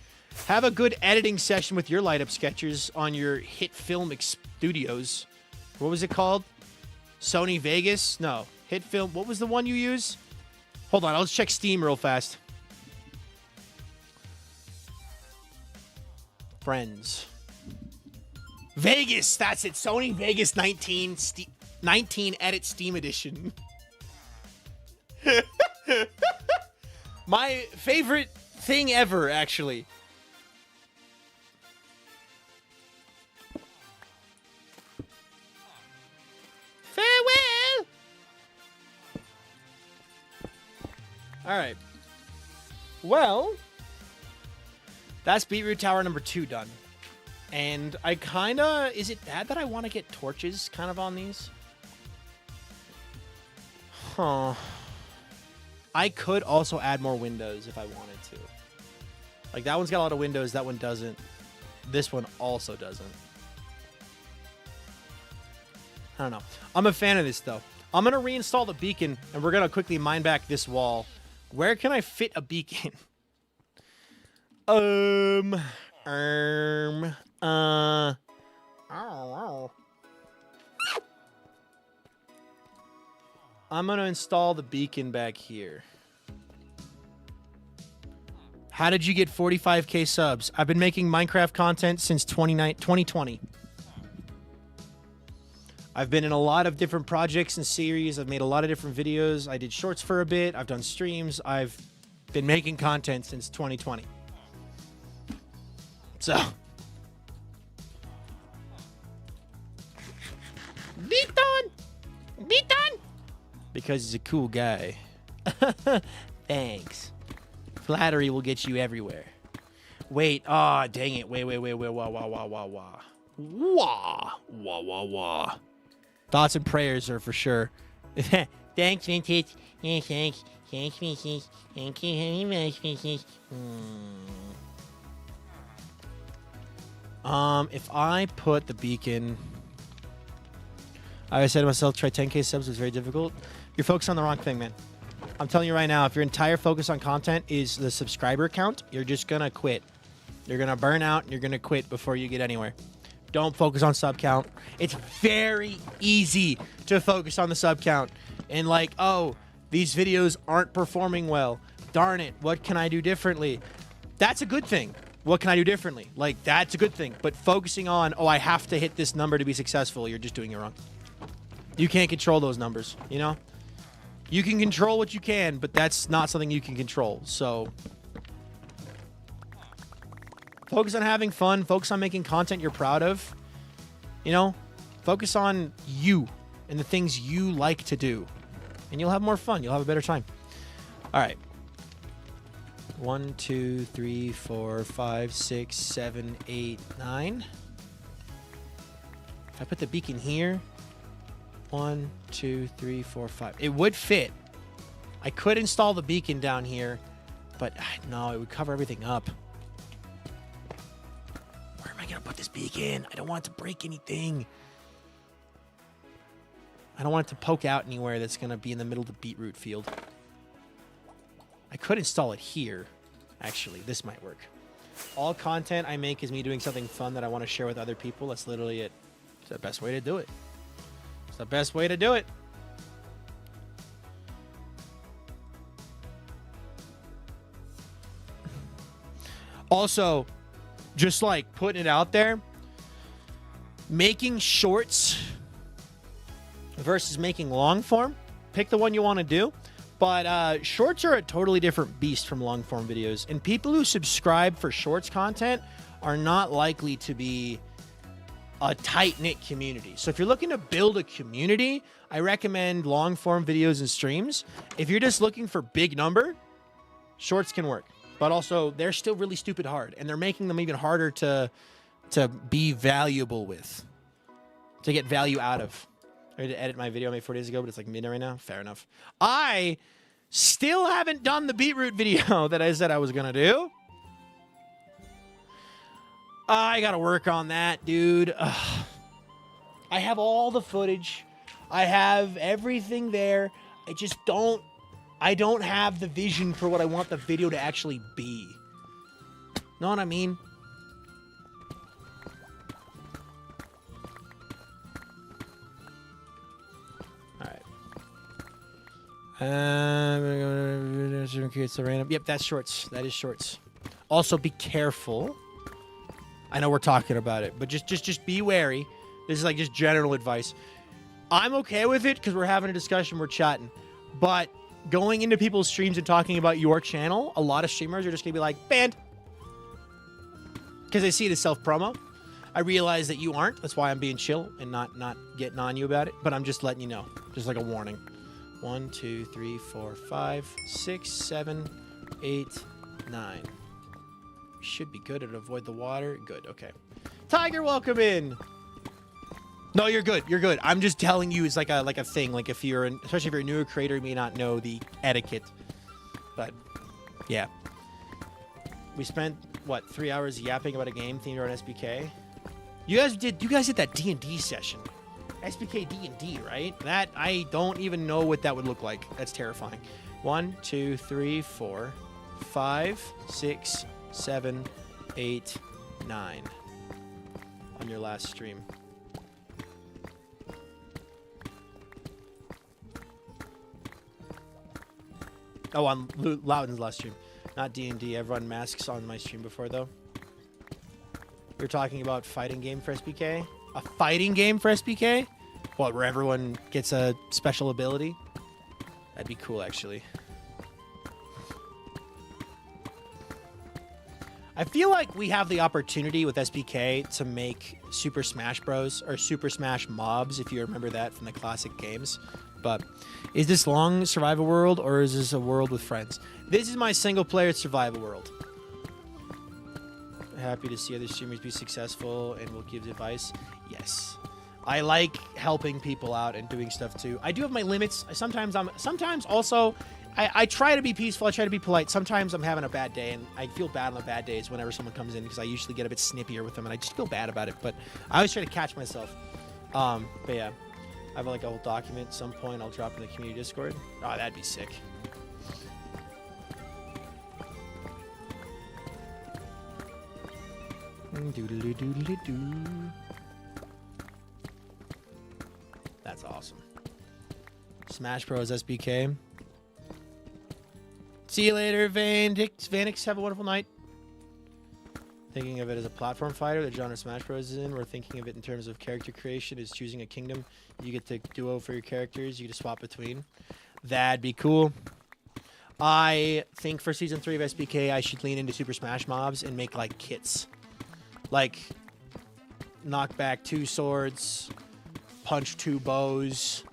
Have a good editing session with your light-up sketchers on your Hit Film Studios. What was it called? Sony Vegas? No. Hit Film. What was the one you use? Hold on. I'll just check Steam real fast. Friends. Vegas. That's it. Sony Vegas 19 Edit Steam Edition. My favorite thing ever, actually. Farewell! Alright. Well, that's Beetroot Tower number 2 done. And I kinda... Is it bad that I want to get torches kind of on these? Huh. I could also add more windows if I wanted to. Like, that one's got a lot of windows, that one doesn't. This one also doesn't. I don't know. I'm a fan of this, though. I'm going to reinstall the beacon, and we're going to quickly mine back this wall. Where can I fit a beacon? I don't know. I'm going to install the beacon back here. How did you get 45k subs? I've been making Minecraft content since 2020. I've been in a lot of different projects and series. I've made a lot of different videos. I did shorts for a bit. I've done streams. I've been making content since 2020. So. Beaton! Beaton! Because he's a cool guy. Thanks. Flattery will get you everywhere. Wait. Ah, oh, dang it. Wait. Wah. Thoughts and prayers are for sure. Thanks, Vintage. Yeah, thanks. Thanks, Vintage. Thank you very much, Vintage. If I put the beacon... I said to myself, try 10k subs was very difficult. You're focused on the wrong thing, man. I'm telling you right now, if your entire focus on content is the subscriber count, you're just gonna quit. You're gonna burn out, and you're gonna quit before you get anywhere. Don't focus on sub count. It's very easy to focus on the sub count. And like, oh, these videos aren't performing well. Darn it, what can I do differently? That's a good thing. What can I do differently? Like, that's a good thing. But focusing on, oh, I have to hit this number to be successful, you're just doing it wrong. You can't control those numbers, you know? You can control what you can, but that's not something you can control. So focus on having fun. Focus on making content you're proud of. You know, focus on you and the things you like to do. And you'll have more fun. You'll have a better time. All right. 1, 2, 3, 4, 5, 6, 7, 8, 9. If I put the beacon here. 1, 2, 3, 4, 5. It would fit. I could install the beacon down here, but no, it would cover everything up. Where am I going to put this beacon? I don't want it to break anything. I don't want it to poke out anywhere that's going to be in the middle of the beetroot field. I could install it here. Actually, this might work. All content I make is me doing something fun that I want to share with other people. That's literally it. It's the best way to do it. The best way to do it. Also, just like putting it out there, making shorts versus making long form, pick the one you want to do. But shorts are a totally different beast from long form videos. And people who subscribe for shorts content are not likely to be a tight-knit community. So if you're looking to build a community, I recommend long-form videos and streams. If you're just looking for big number, shorts can work. But also, they're still really stupid hard, and they're making them even harder to be valuable with, to get value out of. I had to edit my video I made 4 days ago, but it's like midnight right now. Fair enough. I still haven't done the beetroot video that I said I was going to do. I got to work on that, dude. Ugh. I have all the footage. I have everything there. I don't have the vision for what I want the video to actually be. Know what I mean? Yep, that's shorts. That is shorts. Also, be careful. I know we're talking about it, but just be wary. This is like just general advice. I'm okay with it because we're having a discussion, we're chatting. But going into people's streams and talking about your channel, a lot of streamers are just gonna be like, banned. Because they see it as self-promo. I realize that you aren't. That's why I'm being chill and not getting on you about it. But I'm just letting you know. Just like a warning. 1, 2, 3, 4, 5, 6, 7, 8, 9. Should be good at avoid the water. Good, okay. Tiger, welcome in. No, you're good. You're good. I'm just telling you it's like a thing. Like if you're especially if you're a newer creator, you may not know the etiquette. But yeah. We spent what 3 hours yapping about a game themed around SBK. You guys did that D&D session. SBK D&D, right? That I don't even know what that would look like. That's terrifying. 1, 2, 3, 4, 5, 6, 7, 8, 9 on your last stream. Oh, on Loudon's last stream. Not D&D. I've run masks on my stream before, though. You're talking about fighting game for SBK? A fighting game for SBK? What, where everyone gets a special ability? That'd be cool, actually. I feel like we have the opportunity with SBK to make Super Smash Bros. Or Super Smash Mobs, if you remember that from the classic games. But is this long survival world, or is this a world with friends? This is my single-player survival world. Happy to see other streamers be successful and will give advice. Yes. I like helping people out and doing stuff too. I do have my limits. Sometimes also I try to be peaceful. I try to be polite. Sometimes I'm having a bad day, and I feel bad on the bad days whenever someone comes in because I usually get a bit snippier with them, and I just feel bad about it. But I always try to catch myself. But yeah, I have like a whole document. At some point, I'll drop in the community Discord. Oh, that'd be sick. That's awesome. Smash Bros. SBK. See you later, Vanix. Have a wonderful night. Thinking of it as a platform fighter, the genre Smash Bros. Is in. We're thinking of it in terms of character creation, is choosing a kingdom. You get to duo for your characters. You get to swap between. That'd be cool. I think for Season 3 of SBK, I should lean into Super Smash Mobs and make, like, kits. Like, knock back 2 swords, punch 2 bows,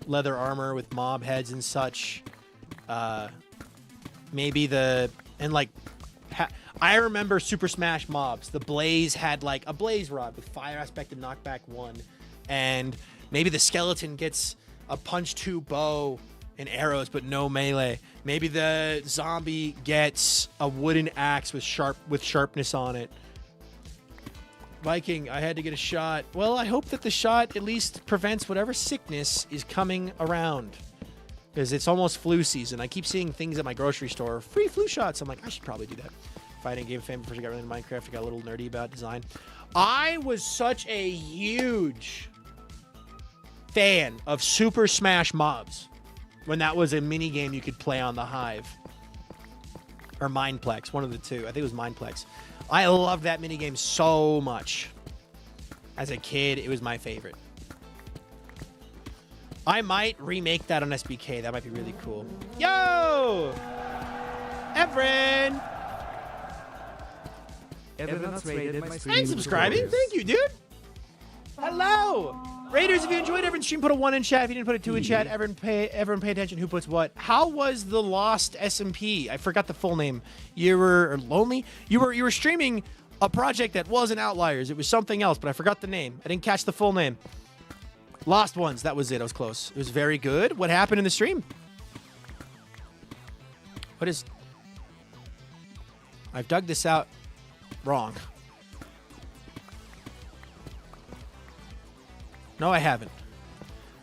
leather armor with mob heads and such. Maybe I remember Super Smash Mobs. The Blaze had like a Blaze Rod with fire aspect and knockback 1. And maybe the skeleton gets a punch 2 bow and arrows, but no melee. Maybe the zombie gets a wooden axe with sharpness on it. Viking, I had to get a shot. Well, I hope that the shot at least prevents whatever sickness is coming around. Because it's almost flu season. I keep seeing things at my grocery store. Free flu shots. I'm like, I should probably do that. Fighting game fan before I got really into Minecraft. I got a little nerdy about design. I was such a huge fan of Super Smash Mobs when that was a mini game you could play on the Hive. Or Mindplex, one of the two. I think it was Mindplex. I loved that mini game so much. As a kid, it was my favorite. I might remake that on SBK. That might be really cool. Yo! Evren! And subscribing. Thank you, dude. Hello. Raiders, if you enjoyed everyone's stream, put a 1 in chat. If you didn't put a 2 in chat, everyone pay attention who puts what. How was the Lost SMP? I forgot the full name. You were lonely? You were streaming a project that wasn't Outliers. It was something else, but I forgot the name. I didn't catch the full name. Lost Ones. That was it. I was close. It was very good. What happened in the stream? What is... I've dug this out wrong. No, I haven't.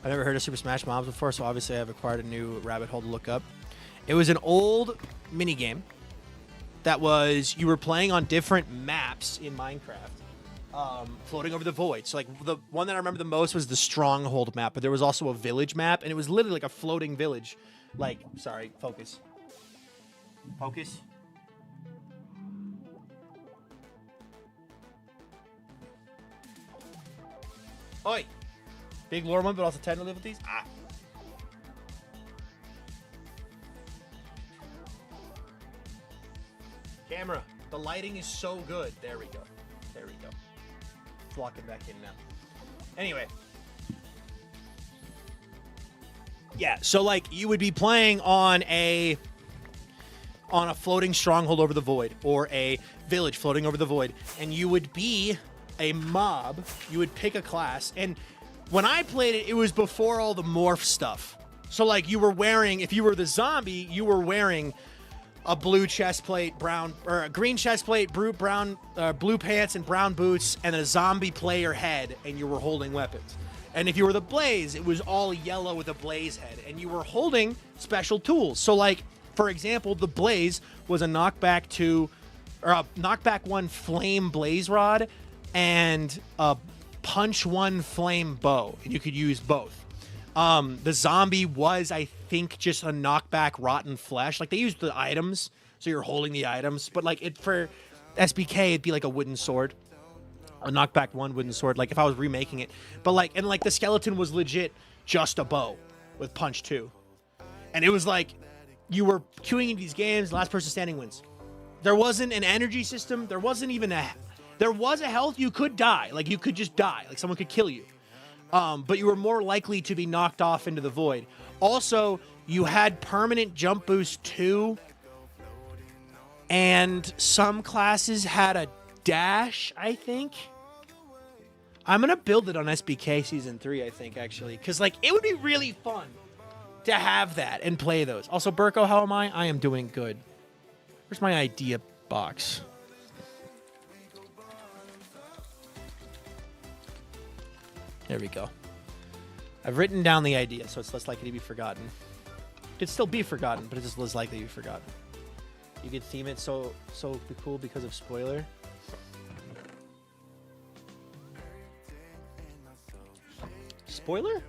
I've never heard of Super Smash Mobs before, so obviously I've acquired a new rabbit hole to look up. It was an old minigame that was, you were playing on different maps in Minecraft, floating over the void. So, like, the one that I remember the most was the Stronghold map, but there was also a village map, and it was literally like a floating village. Like, sorry, focus. Focus. Oi! Big lore one, but also technical difficulties? Ah. Camera. The lighting is so good. There we go. There we go. It's locking back in now. Anyway. Yeah, so like you would be playing on a floating stronghold over the void, or a village floating over the void, and you would be a mob. You would pick a class, and when I played it, it was before all the morph stuff. So like you were wearing, if you were the zombie, you were wearing a blue chest plate, brown, or a green chest plate, blue pants and brown boots, and a zombie player head, and you were holding weapons. And if you were the Blaze, it was all yellow with a Blaze head, and you were holding special tools. So like, for example, the Blaze was a knockback 2, or a knockback 1 flame blaze rod, and a punch 1 flame bow, and you could use both. The zombie was, I think, just a knockback rotten flesh. Like, they used the items, so you're holding the items, but like, it for SBK, it'd be like a wooden sword, a knockback 1 wooden sword, like if I was remaking it. But like, and like the skeleton was legit just a bow with punch 2, and it was like you were queuing in these games, last person standing wins. There wasn't an energy system. There wasn't even there was a health. You could die. Like, you could just die. Like, someone could kill you. But you were more likely to be knocked off into the void. Also, you had permanent jump boost 2. And some classes had a dash, I think. I'm going to build it on SBK Season 3, I think, actually. Because, like, it would be really fun to have that and play those. Also, Burko, how am I? I am doing good. Where's my idea box? There we go. I've written down the idea, so it's less likely to be forgotten. It'd still be forgotten, but it's just less likely to be forgotten. You could theme it so cool because of spoiler. Spoiler?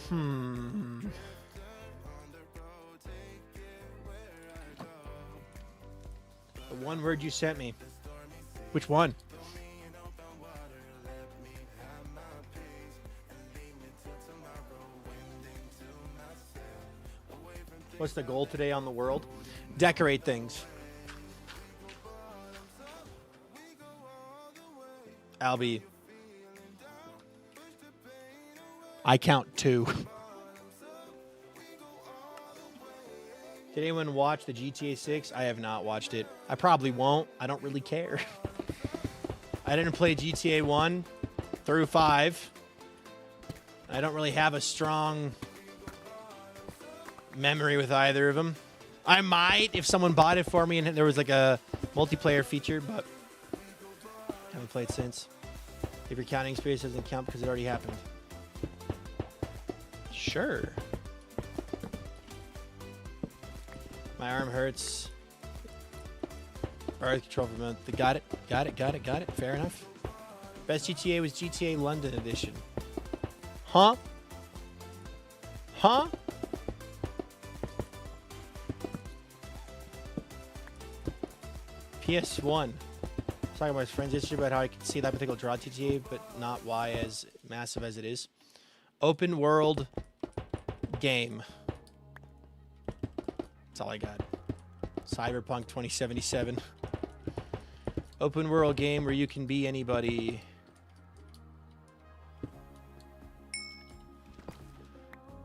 The one word you sent me. Which one? What's the goal today on the world? Decorate things. Albie. I count 2. Did anyone watch the GTA 6? I have not watched it. I probably won't. I don't really care. I didn't play GTA 1 through 5. I don't really have a strong memory with either of them. I might if someone bought it for me and there was like a multiplayer feature, but haven't played since. If your counting experience doesn't count because it already happened. Sure. My arm hurts. Earth control for a month. Got it. Fair enough. Best GTA was GTA London Edition. Huh? Huh? PS1. Talking about his friends yesterday about how I could see that particular draw GTA, but not why as massive as it is. Open world game. That's all I got. Cyberpunk 2077. Open world game where you can be anybody.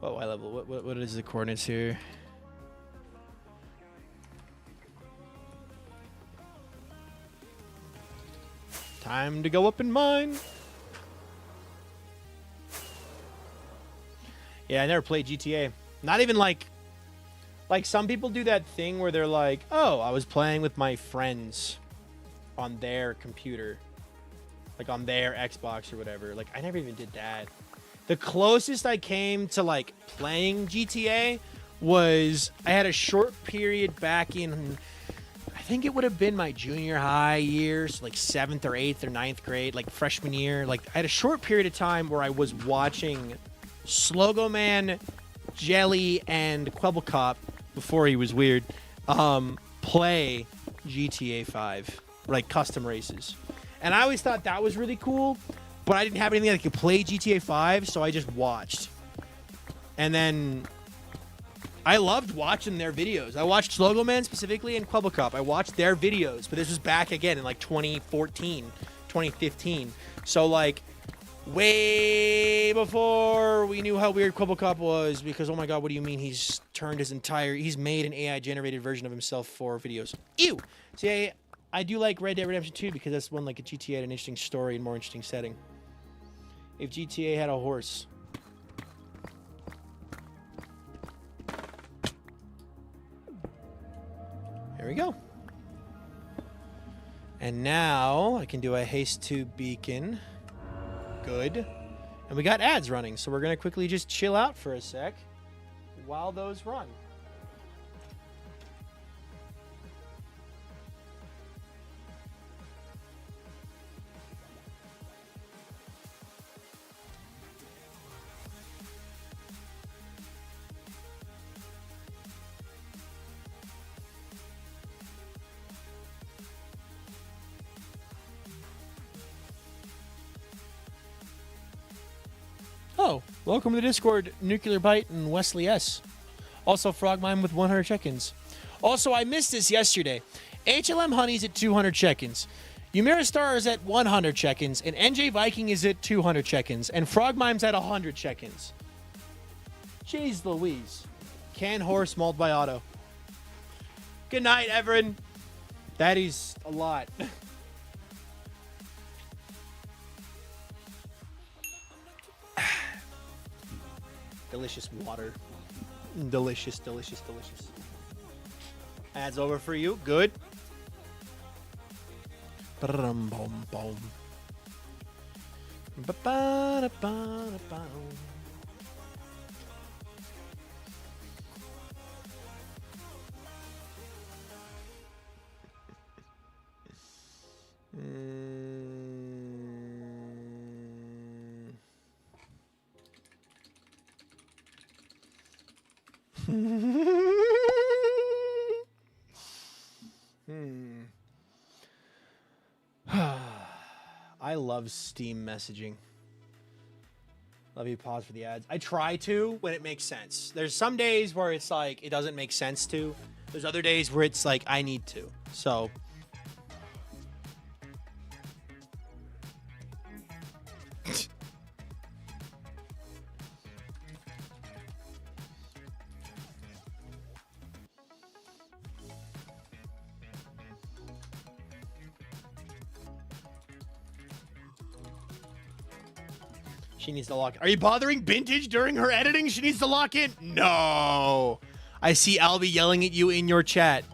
Oh, high level. What is the coordinates here? Time to go up in mine. Yeah, I never played GTA. Not even like some people do that thing where they're like, oh, I was playing with my friends on their computer, like on their Xbox or whatever. Like, I never even did that. The closest I came to like playing GTA was I had a short period back in, I think it would have been my junior high years, like 7th or 8th or 9th grade, like freshman year. Like, I had a short period of time where I was watching Slogo Man, Jelly, and Kwebbelkop, before he was weird, play GTA 5, like custom races. And I always thought that was really cool, but I didn't have anything that could play GTA 5, so I just watched. And then I loved watching their videos. I watched Slogo Man specifically and Kwebbelkop. I watched their videos, but this was back again in like 2014, 2015. So like way before we knew how weird Kwebbelkop was, because oh my god, what do you mean he's made an AI generated version of himself for videos. Ew. See, I do like Red Dead Redemption 2 because that's one like a GTA had an interesting story and more interesting setting. If GTA had a horse. There we go. And now I can do a haste to beacon. Good. And we got ads running, so we're going to quickly just chill out for a sec while those run. Oh, welcome to the Discord, Nuclear Bite and Wesley S. Also, Frogmime with 100 check-ins. Also, I missed this yesterday. HLM Honey's at 200 check-ins. Yumira Star is at 100 check-ins. And NJ Viking is at 200 check-ins. And Frogmime's at 100 check-ins. Jeez Louise. Can horse mauled by auto. Good night, Everin. That is a lot. Delicious water. Delicious, delicious, delicious. Ads over for you. Good. Ba-dum-bum-bum. Ba-ba-da-ba-da-ba. I love Steam messaging. Let me pause for the ads. I try to when it makes sense. There's some days where it's like it doesn't make sense to. There's other days where it's like I need to. So she needs to lock. Are you bothering Vintage during her editing? She needs to lock in. No. I see Albie yelling at you in your chat.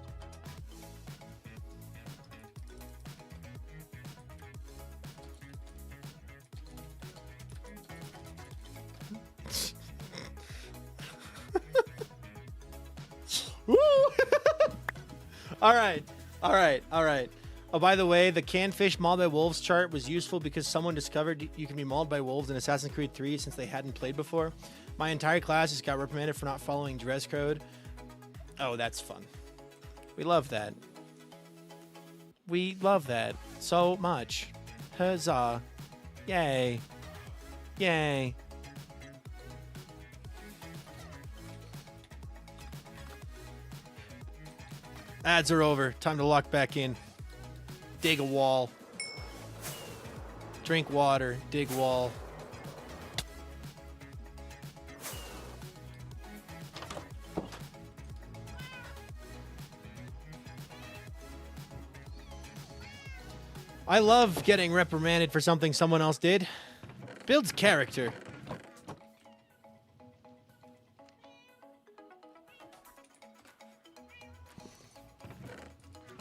All right. All right. All right. Oh, by the way, the canned fish mauled by wolves chart was useful because someone discovered you can be mauled by wolves in Assassin's Creed 3 since they hadn't played before. My entire class just got reprimanded for not following dress code. Oh, that's fun. We love that. We love that so much. Huzzah. Yay. Yay. Ads are over. Time to lock back in. Dig a wall. Drink water. Dig wall. I love getting reprimanded for something someone else did. Builds character.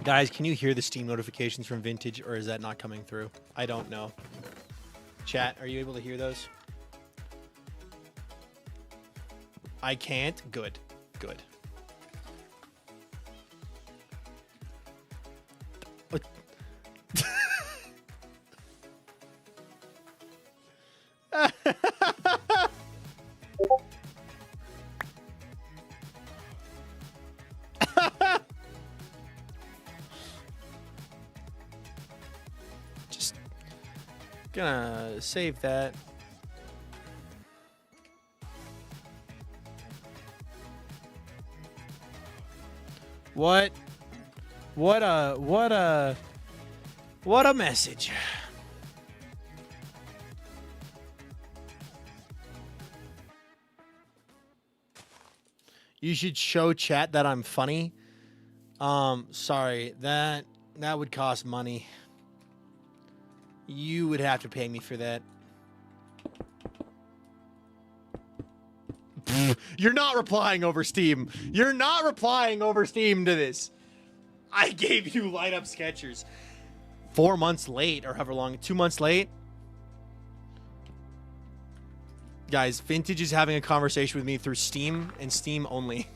Guys, can you hear the Steam notifications from Vintage, or is that not coming through? I don't know. Chat, are you able to hear those? I can't? Good. Good. Just gonna save that. What a message. You should show chat that I'm funny. Sorry, that would cost money. You would have to pay me for that. You're not replying over Steam. You're not replying over Steam to this. I gave you light up Skechers. 4 months late, or however long, 2 months late. Guys, Vintage is having a conversation with me through Steam and Steam only.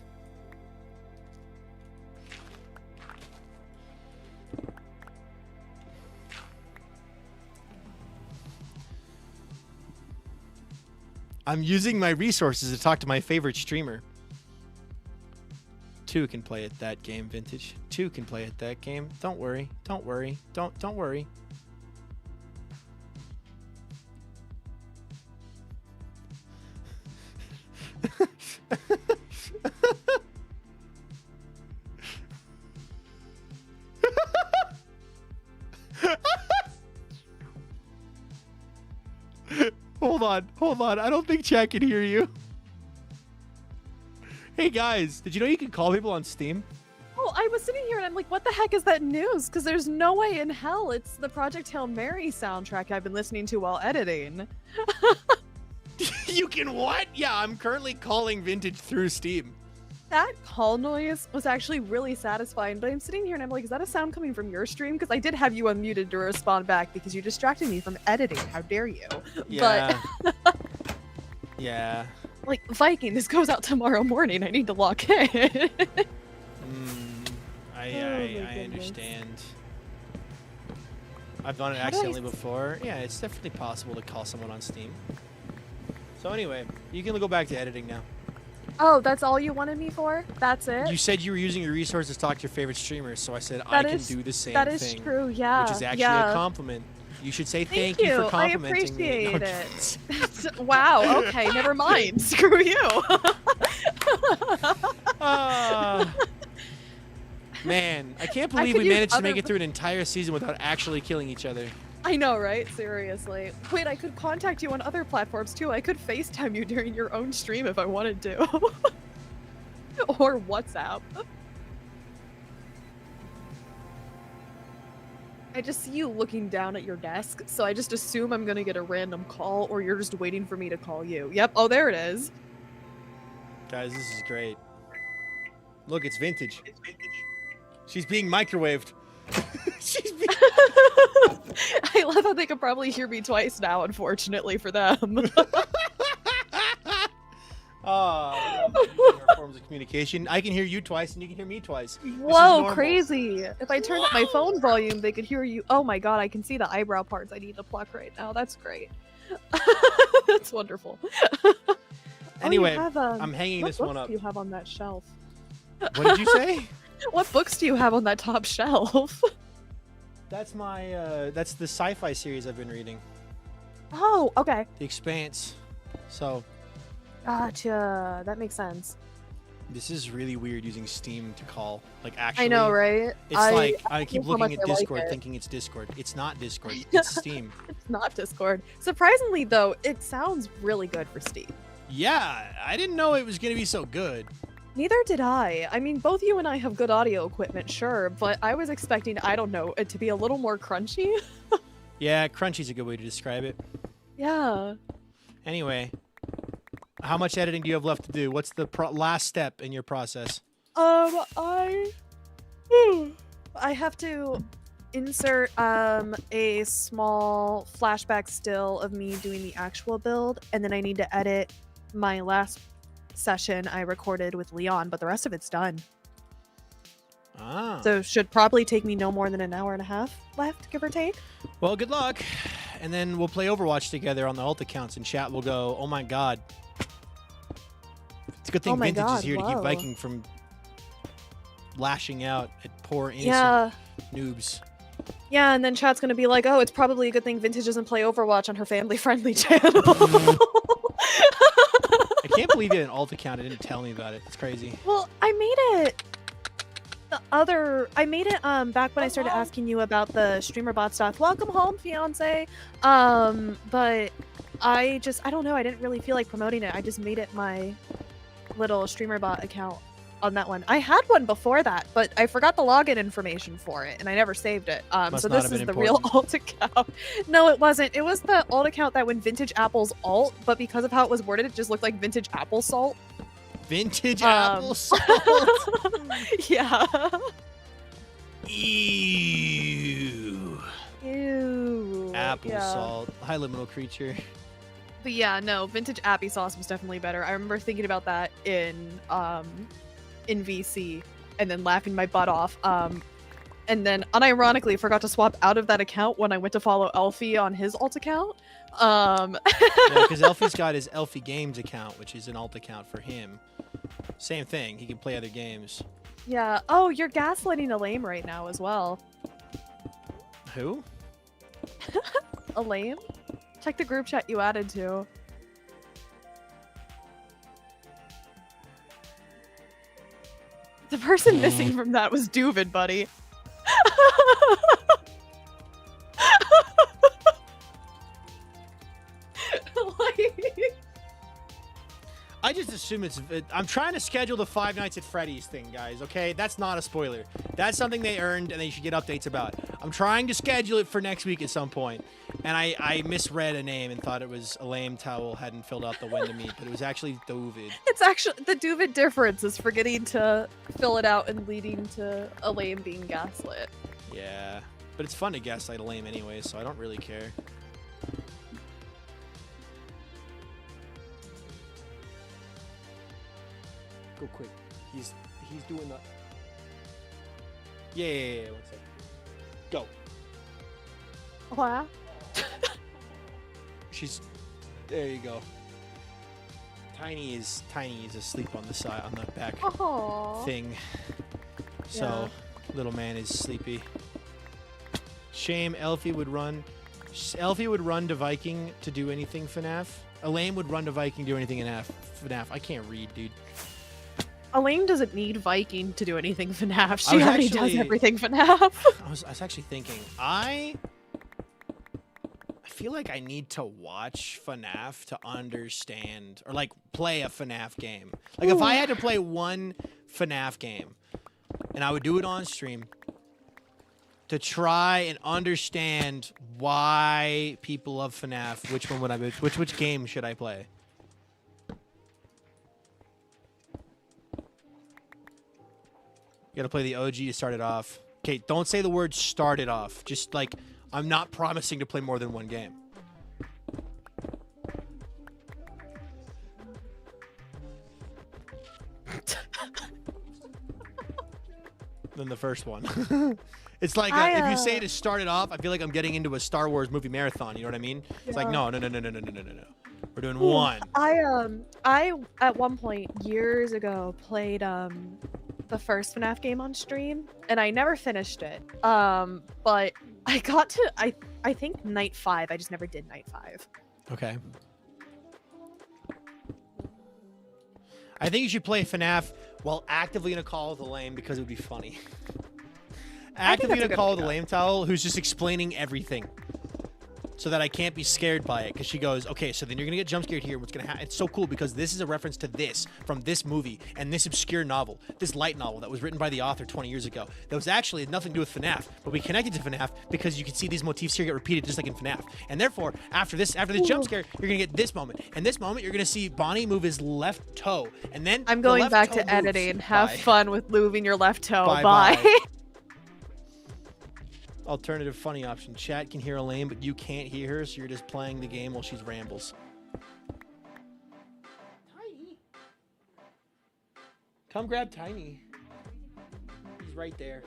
I'm using my resources to talk to my favorite streamer. 2 can play at that game, Vintage. 2 can play at that game. Don't worry. Don't worry. Don't worry. Hold on. I don't think chat can hear you. Hey guys, did you know you can call people on Steam? Oh, I was sitting here and I'm like, what the heck is that news? Because there's no way in hell it's the Project Hail Mary soundtrack I've been listening to while editing. You can what? Yeah, I'm currently calling Vintage through Steam. That call noise was actually really satisfying, but I'm sitting here and I'm like, is that a sound coming from your stream? Because I did have you unmuted to respond back because you distracted me from editing. How dare you? Yeah. But yeah. like, Viking, this goes out tomorrow morning. I need to lock in. I understand. I've done it accidentally before. Yeah, it's definitely possible to call someone on Steam. So anyway, you can go back to editing now. Oh, that's all you wanted me for? That's it? You said you were using your resources to talk to your favorite streamers, so I said I can do the same thing. That is true, yeah. Which is actually a compliment. You should say thank you for complimenting me. I appreciate it. Wow, okay, never mind. Screw you. Man, I can't believe we managed to make it through an entire season without actually killing each other. I know, right? Seriously. Wait, I could contact you on other platforms too. I could FaceTime you during your own stream if I wanted to. Or WhatsApp. I just see you looking down at your desk, so I just assume I'm gonna get a random call, or you're just waiting for me to call you. Yep, oh, there it is. Guys, this is great. Look, it's Vintage. She's being microwaved. She's being... I love how they can probably hear me twice now, unfortunately for them. Our forms of communication. I can hear you twice and you can hear me twice. Whoa, crazy. If I turned up my phone volume, they could hear you. Oh my god, I can see the eyebrow parts I need to pluck right now. That's great. That's wonderful. Anyway, oh, I'm hanging this one up. What books do you have on that shelf? What did you say? What books do you have on that top shelf? That's my, that's the sci-fi series I've been reading. Oh, okay. The Expanse. So. Gotcha. That makes sense. This is really weird using Steam to call. Like, actually. I know, right? It's like, I keep how looking much at I like Discord it. thinking it's Discord. It's not Discord. It's Steam. It's not Discord. Surprisingly, though, it sounds really good for Steam. Yeah, I didn't know it was going to be so good. Neither did I. I mean, both you and I have good audio equipment, sure, but I was expecting, I don't know, it to be a little more crunchy. Yeah, crunchy's a good way to describe it. Yeah. Anyway, how much editing do you have left to do? What's the last step in your process? I have to insert a small flashback still of me doing the actual build, and then I need to edit my last session I recorded with Leon, but the rest of it's done. Ah. So should probably take me no more than an hour and a half left, give or take. Well, good luck. And then we'll play Overwatch together on the alt accounts, and chat will go, oh my god. It's a good thing Oh my Vintage God, is here to keep whoa. Viking from lashing out at poor innocent Yeah. noobs. Yeah, and then chat's gonna be like, oh, it's probably a good thing Vintage doesn't play Overwatch on her family-friendly channel. I can't believe you had an alt account. It didn't tell me about it. It's crazy. Well, I made it back when I started asking you about the streamer bot stuff. Welcome home, fiance. But I don't know, I didn't really feel like promoting it. I just made it my little streamer bot account on that one. I had one before that, but I forgot the login information for it and I never saved it. Must So not this have is been the real important. alt account. No, it wasn't. It was the alt account that when Vintage Apple's alt, but because of how it was worded, it just looked like Vintage Apple Salt. Vintage apple salt. Yeah. Ew. Ew. Apple Yeah. salt. High liminal creature. But yeah, no, Vintage Appy Sauce was definitely better. I remember thinking about that in VC and then laughing my butt off. And then unironically forgot to swap out of that account when I went to follow Elfie on his alt account. Yeah, because Elfie's got his Elfie Games account, which is an alt account for him. Same thing. He can play other games. Yeah. Oh, you're gaslighting Elaine right now as well. Who? Elaine? Check the group chat you added to. The person missing from that was Duvid, buddy. Like- I just assume it's. I'm trying to schedule the Five Nights at Freddy's thing, guys. Okay, that's not a spoiler. That's something they earned, and they should get updates about. I'm trying to schedule it for next week at some point, and I misread a name and thought it was Elaine Towel hadn't filled out the when to meet, but it was actually David. It's actually the Duvid difference is forgetting to fill it out and leading to Elaine being gaslit. Yeah, but it's fun to gaslight Elaine anyway, so I don't really care. Go quick. He's doing the. Yeah. 1 second. Go. Wow. She's. There you go. Tiny is asleep on the side on the back Aww. thing. So little man is sleepy. Shame Elfie would run. Elfie would run to Viking to do anything FNAF. Elaine would run to Viking to do anything in FNAF. I can't read, dude. Elaine doesn't need Viking to do anything FNAF. I She was already actually- does everything FNAF. I was actually thinking, I feel like I need to watch FNAF to understand, or like play a FNAF game. Like if I had to play one FNAF game, and I would do it on stream, to try and understand why people love FNAF, which one would I which game should I play? You gotta play the OG to start it off. Okay, don't say the word start it off. Just like, I'm not promising to play more than one game. Than the first one. It's like if you say to start it off, I feel like I'm getting into a Star Wars movie marathon. You know what I mean? It's like no. We're doing one. I at one point years ago played the first FNAF game on stream, and I never finished it. But I got to I think night 5. I just never did night 5. Okay. I think you should play FNAF Well, actively gonna call the lame because it would be funny. I think Actively that's a gonna good call the idea. lame towel who's just explaining everything. So that I can't be scared by it, because she goes, okay, so then you're gonna get jump scared here. What's gonna happen? It's so cool because this is a reference to this from this movie and this obscure novel, this light novel that was written by the author 20 years ago. That was actually nothing to do with FNAF, but we connected to FNAF because you can see these motifs here get repeated just like in FNAF. And therefore, after this jump scare, you're gonna get this moment. And this moment, you're gonna see Bonnie move his left toe, and then I'm the going left back toe to moves. editing. Have Bye. fun with moving your left toe. Bye, Bye. bye. Alternative funny option. Chat can hear Elaine, but you can't hear her, so you're just playing the game while she's rambles. Tiny. Come grab Tiny. He's right there.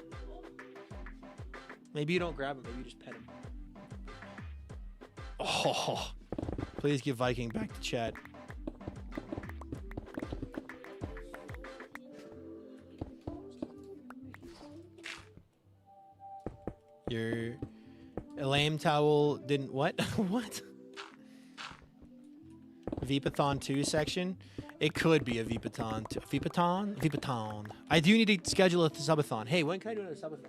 Maybe you don't grab him. Maybe you just pet him. Oh, please give Viking back to chat. Your lame towel didn't what? What? Vipathon 2 section? It could be a Vipathon 2. Vipathon? Vipathon. I do need to schedule a subathon. Hey, when can I do another subathon?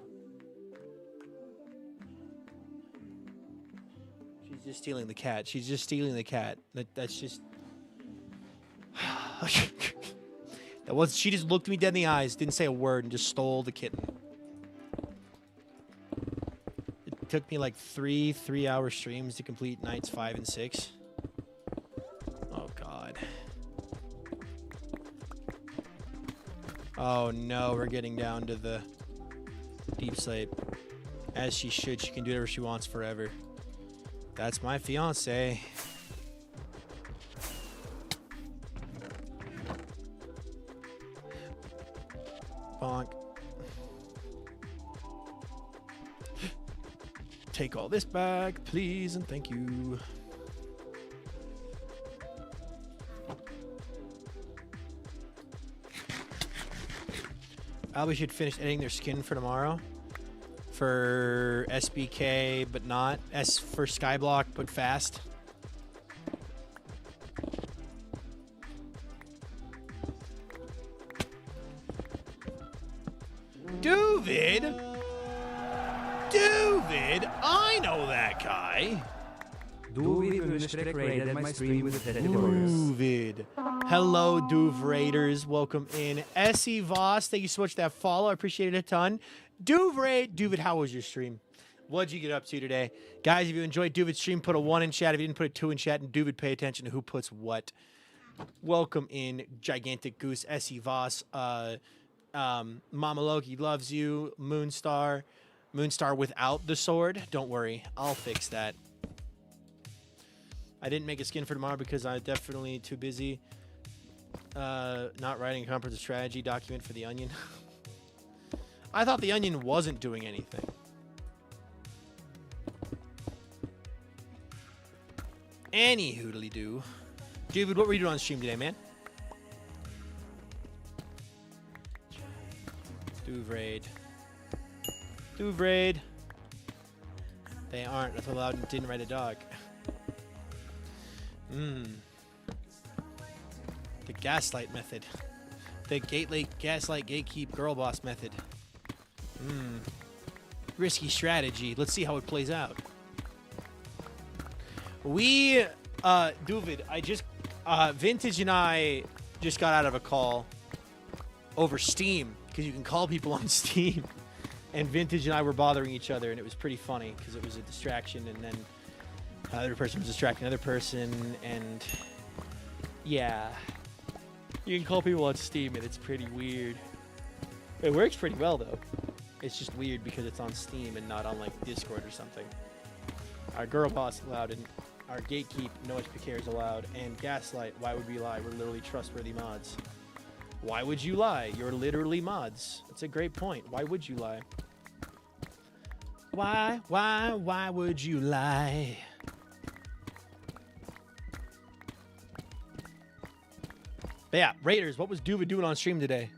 She's just stealing the cat. She's just stealing the cat. That's just... that was... She just looked me dead in the eyes, didn't say a word, and just stole the kitten. It took me like three-hour streams to complete nights 5 and 6. Oh, God. Oh, no, we're getting down to the deep sleep. As she should. She can do whatever she wants forever. That's my fiance. Bonk. Take all this back, please, and thank you. Albie should finish editing their skin for tomorrow. For SBK, but not. S for Skyblock, but fast. Duvid? Duvid? I know that guy. Duvid raided my stream with $30. Duvid. Hello, Duv Raiders. Welcome in. Essie Voss, thank you so much for that follow. I appreciate it a ton. Duvid, how was your stream? What'd you get up to today? Guys, if you enjoyed Duvid's stream, put a 1 in chat. If you didn't put a 2 in chat, and Duvid, pay attention to who puts what. Welcome in, Gigantic Goose, Essie Voss. Mama Loki loves you. Moonstar without the sword. Don't worry, I'll fix that. I didn't make a skin for tomorrow because I'm definitely too busy not writing a comprehensive strategy document for the Onion. I thought the Onion wasn't doing anything. Any hoodly do. David, what were you doing on stream today, man? Duvraid. They aren't allowed and didn't write a dog. The gaslight method. The gaslight gatekeep girl boss method. Risky strategy. Let's see how it plays out. We, Duvid, Vintage and I just got out of a call over Steam, because you can call people on Steam. And Vintage and I were bothering each other, and it was pretty funny, because it was a distraction, and then the other person was distracting another person, and yeah. You can call people on Steam, and it's pretty weird. It works pretty well, though. It's just weird because it's on Steam and not on, like, Discord or something. Our girl boss allowed, and our gatekeep, no HPK is allowed, and gaslight, why would we lie? We're literally trustworthy mods. Why would you lie? You're literally mods. That's a great point. Why would you lie? Why would you lie? But yeah, Raiders, what was Duva doing on stream today?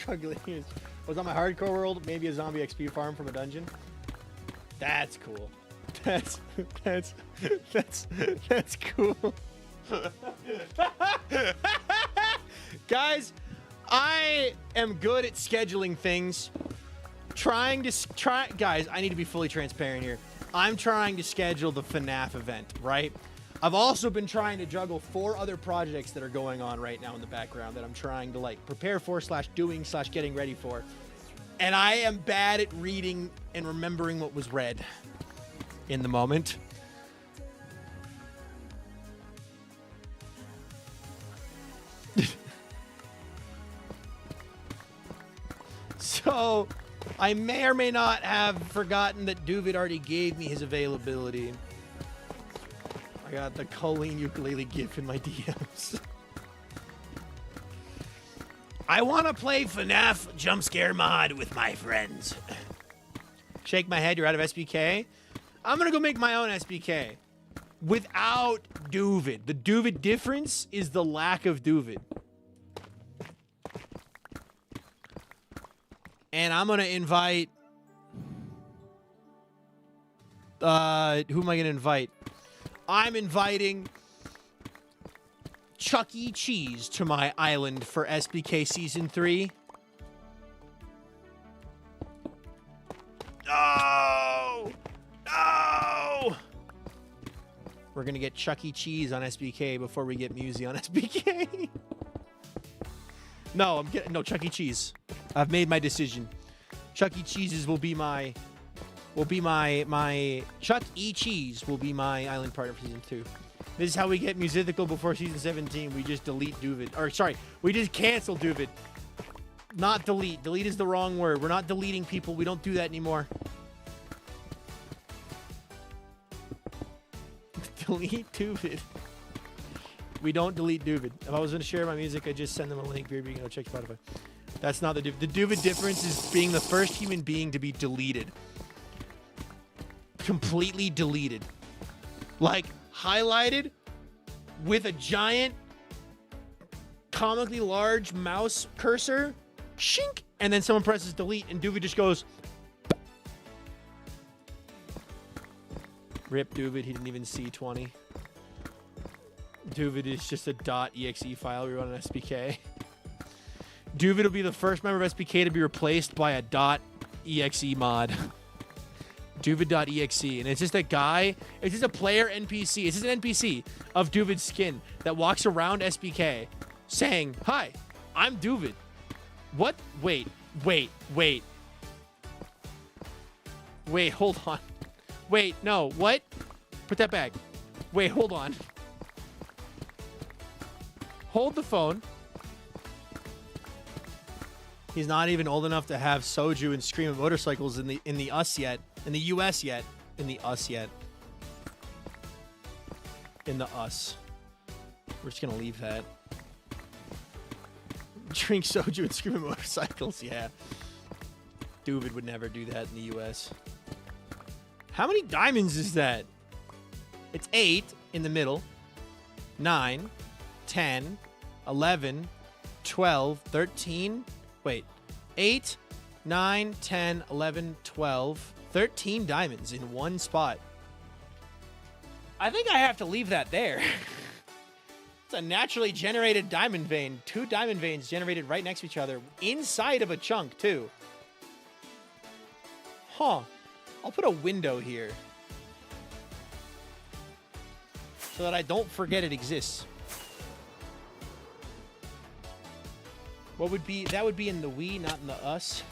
Jugglies was on my hardcore world, maybe a zombie XP farm from a dungeon. That's cool. That's cool. Guys, I am good at scheduling things. Guys, I need to be fully transparent here. I'm trying to schedule the FNAF event, right? I've also been trying to juggle 4 other projects that are going on right now in the background that I'm trying to like prepare for / doing / getting ready for. And I am bad at reading and remembering what was read in the moment. So I may or may not have forgotten that Duvid already gave me his availability. I got the Colleen ukulele gif in my DMs. I want to play FNAF jump scare mod with my friends. Shake my head, you're out of SBK. I'm going to go make my own SBK without Duvid. The Duvid difference is the lack of Duvid. And I'm going to invite... who am I going to invite? I'm inviting Chuck E. Cheese to my island for SBK Season 3. No! No! We're going to get Chuck E. Cheese on SBK before we get Musi on SBK. No, Chuck E. Cheese. I've made my decision. Chuck E. Cheese's will be my Chuck E. Cheese will be my island partner for Season 2. This is how we get musical before Season 17. We just delete Duvid. Or, sorry, we just cancel Duvid. Not delete. Delete is the wrong word. We're not deleting people. We don't do that anymore. Delete Duvid. We don't delete Duvid. If I was going to share my music, I'd just send them a link. Here, you can go check Spotify. That's not the Duvid. The Duvid difference is being the first human being to be deleted. Completely deleted. Like, highlighted with a giant, comically large mouse cursor. Shink! And then someone presses delete, and Duvid just goes... Rip Duvid, he didn't even see 20. Duvid is just a .exe file we run on SPK. Duvid will be the first member of SPK to be replaced by a .exe mod. Duvid.exe. And it's just a guy, it's just a player NPC. It's just an NPC of Duvid's skin that walks around SPK saying, "Hi, I'm Duvid." What? Wait, hold on. Wait, no, what? Put that back. Wait, hold on. Hold the phone. He's not even old enough to have soju and scream of motorcycles in the US yet. In the US yet. In the us yet. In the us. We're just gonna leave that. Drink soju and scream of motorcycles, yeah. Duvid would never do that in the US. How many diamonds is that? It's 8 in the middle. 9, 10, 11, 12, 13. Wait. 8, 9, 10, 11, 12, 13 diamonds in one spot. I think I have to leave that there. It's a naturally generated diamond vein. 2 diamond veins generated right next to each other. Inside of a chunk, too. Huh. I'll put a window here. So that I don't forget it exists. What would be... That would be in the we, not in the us.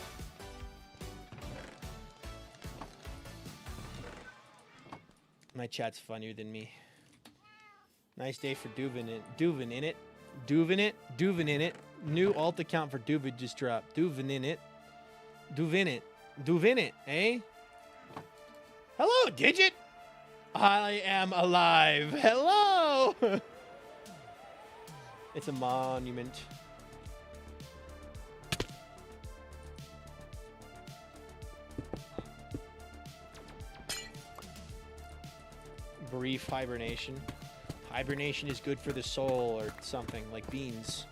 My chat's funnier than me. Nice day for Duvin in it. Duvin in it. New alt account for Duvid just dropped. Duvin in it, eh? Hello, Digit! I am alive. Hello! It's a monument. Brief hibernation. Hibernation is good for the soul or something, like beans.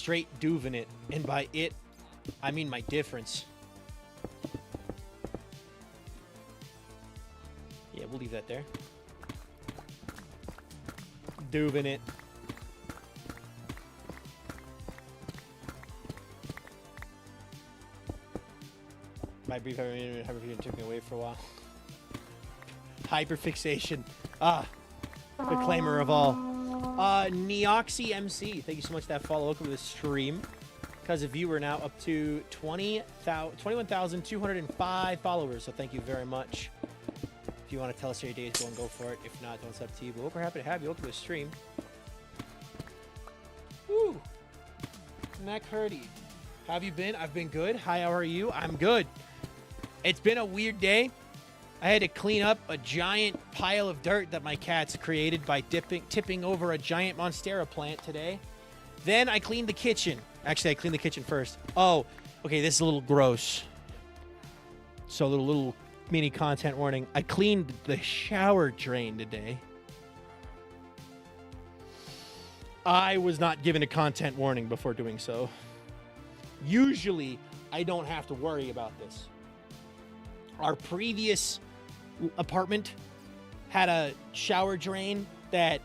straight duving it. And by it, I mean my difference. Yeah, we'll leave that there. Duving it. My brief hyperfixation took me away for a while. Hyperfixation. Ah, the claimer of all. Neoxy MC, thank you so much for that follow. Welcome to the stream. Because of you, we're now up to 21,205 followers. So thank you very much. If you want to tell us your days, go and go for it. If not, then it's up to you. But we're happy to have you. Welcome to the stream. Woo! Mac Hurdy. How have you been? I've been good. Hi, how are you? I'm good. It's been a weird day. I had to clean up a giant pile of dirt that my cats created by tipping over a giant Monstera plant today. Then I cleaned the kitchen. Actually, I cleaned the kitchen first. Oh, okay, this is a little gross. So a little mini content warning. I cleaned the shower drain today. I was not given a content warning before doing so. Usually, I don't have to worry about this. Our previous apartment had a shower drain that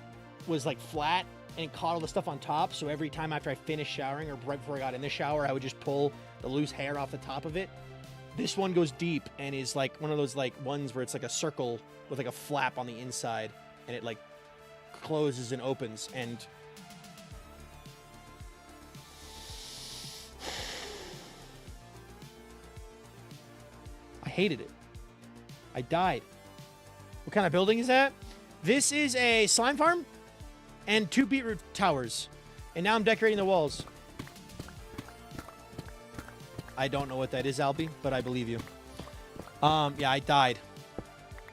was like flat and it caught all the stuff on top. So every time after I finished showering or right before I got in the shower, I would just pull the loose hair off the top of it. This one goes deep and is like one of those like ones where it's like a circle with like a flap on the inside and it like closes and opens, and I hated it. I died. What kind of building is that? This is a slime farm and 2 beetroot towers. And now I'm decorating the walls. I don't know what that is, Albie, but I believe you. Yeah, I died.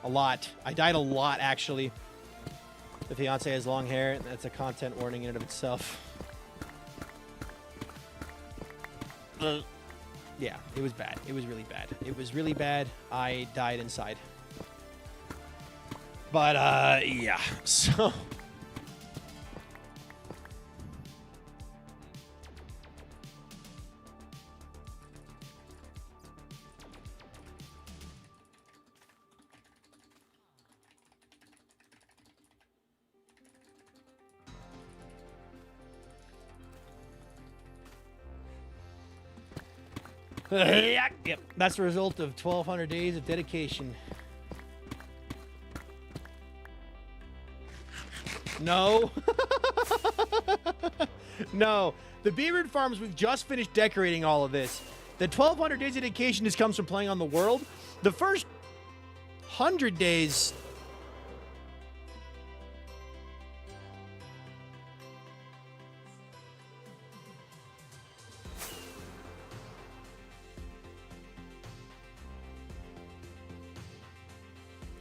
A lot. I died a lot, actually. The fiance has long hair. That's a content warning in and of itself. Yeah, it was bad. It was really bad. It was really bad. I died inside. But, yeah. So... Yep, that's the result of 1,200 days of dedication. No. No. The beetroot farms, we've just finished decorating all of this. The 1,200 days of dedication just comes from playing on the world. The first 100 days...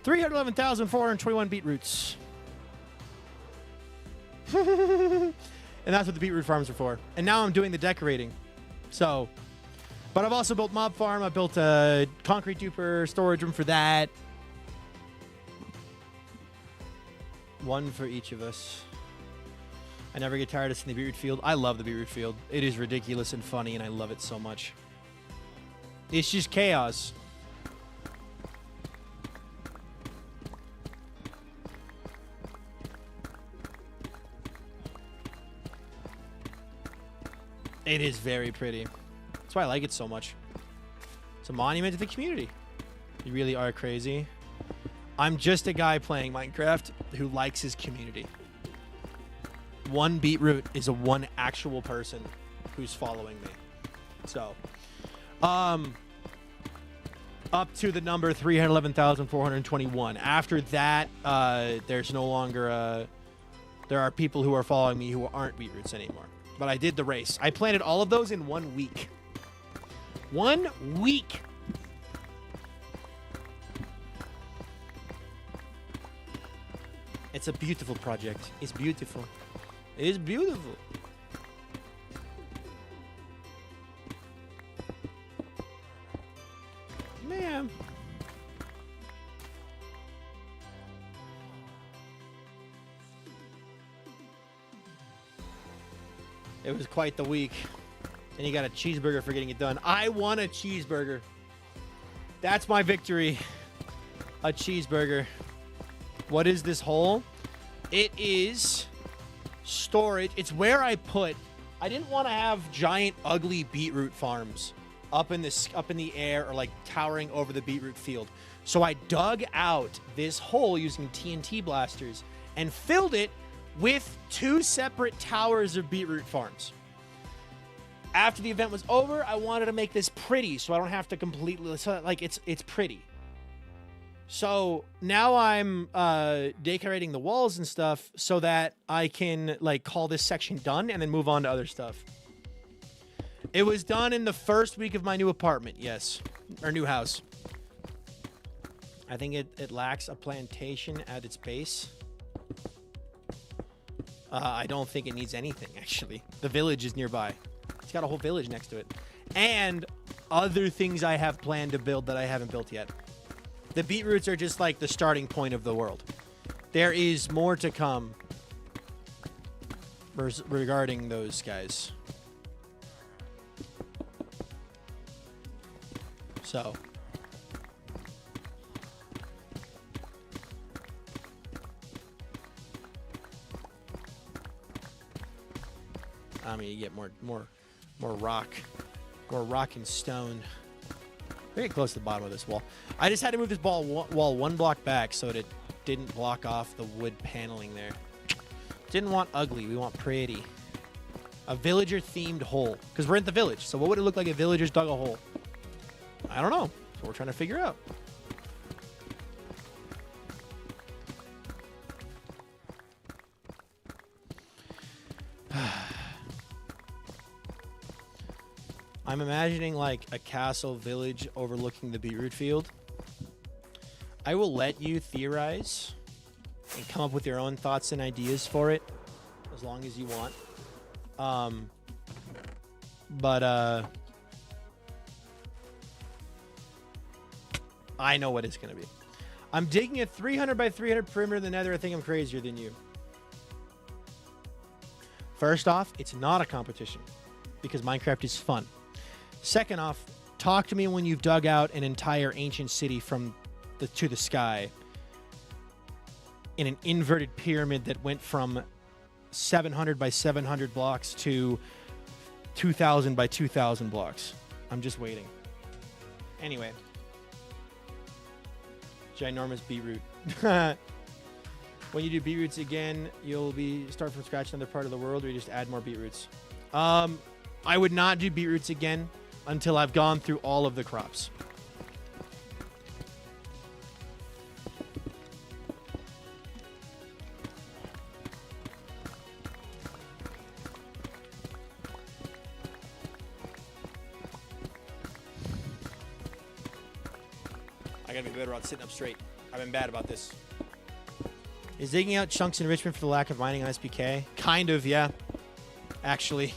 $311,421 beetroots. And that's what the beetroot farms are for. And now I'm doing the decorating. So, but I've also built mob farm. I built a concrete duper storage room for that. One for each of us. I never get tired of seeing the beetroot field. I love the beetroot field. It is ridiculous and funny, and I love it so much. It's just chaos. It is very pretty. That's why I like it so much. It's a monument to the community. You really are crazy. I'm just a guy playing Minecraft who likes his community. One beetroot is one actual person who's following me. So, up to the number 311,421. After that, there's no longer, there are people who are following me who aren't beetroots anymore. But I did the race. I planted all of those in 1 week. 1 week. It's a beautiful project. It's beautiful. It's beautiful. Man. It was quite the week. And you got a cheeseburger for getting it done. I won a cheeseburger. That's my victory. A cheeseburger. What is this hole? It is storage. It's where I put... I didn't want to have giant, ugly beetroot farms up in the air or like towering over the beetroot field. So I dug out this hole using TNT blasters and filled it with 2 separate towers of beetroot farms. After the event was over, I wanted to make this pretty so I don't have to completely... So like it's pretty. So now I'm decorating the walls and stuff so that I can like call this section done and then move on to other stuff. It was done in the first week of my new apartment, yes. Or new house. I think it lacks a plantation at its base. I don't think it needs anything, actually. The village is nearby. It's got a whole village next to it. And other things I have planned to build that I haven't built yet. The beetroots are just like the starting point of the world. There is more to come regarding those guys. So. I mean, you get more rock and stone. Very close to the bottom of this wall. I just had to move this wall 1 block back so that it didn't block off the wood paneling there. Didn't want ugly. We want pretty. A villager-themed hole. Because we're in the village. So what would it look like if villagers dug a hole? I don't know. That's what we're trying to figure out. I'm imagining like a castle village overlooking the beetroot field. I will let you theorize and come up with your own thoughts and ideas for it as long as you want. I know what it's going to be. I'm digging a 300 by 300 perimeter in the nether. I think I'm crazier than you. First off, it's not a competition because Minecraft is fun. Second off, talk to me when you've dug out an entire ancient city from to the sky in an inverted pyramid that went from 700 by 700 blocks to 2,000 by 2,000 blocks. I'm just waiting. Anyway. Ginormous beetroot. When you do beetroots again, you'll start from scratch in another part of the world, or you just add more beetroots? I would not do beetroots again until I've gone through all of the crops. I gotta be better about sitting up straight. I've been bad about this. Is digging out chunks enrichment for the lack of mining on SPK? Kind of, yeah. Actually.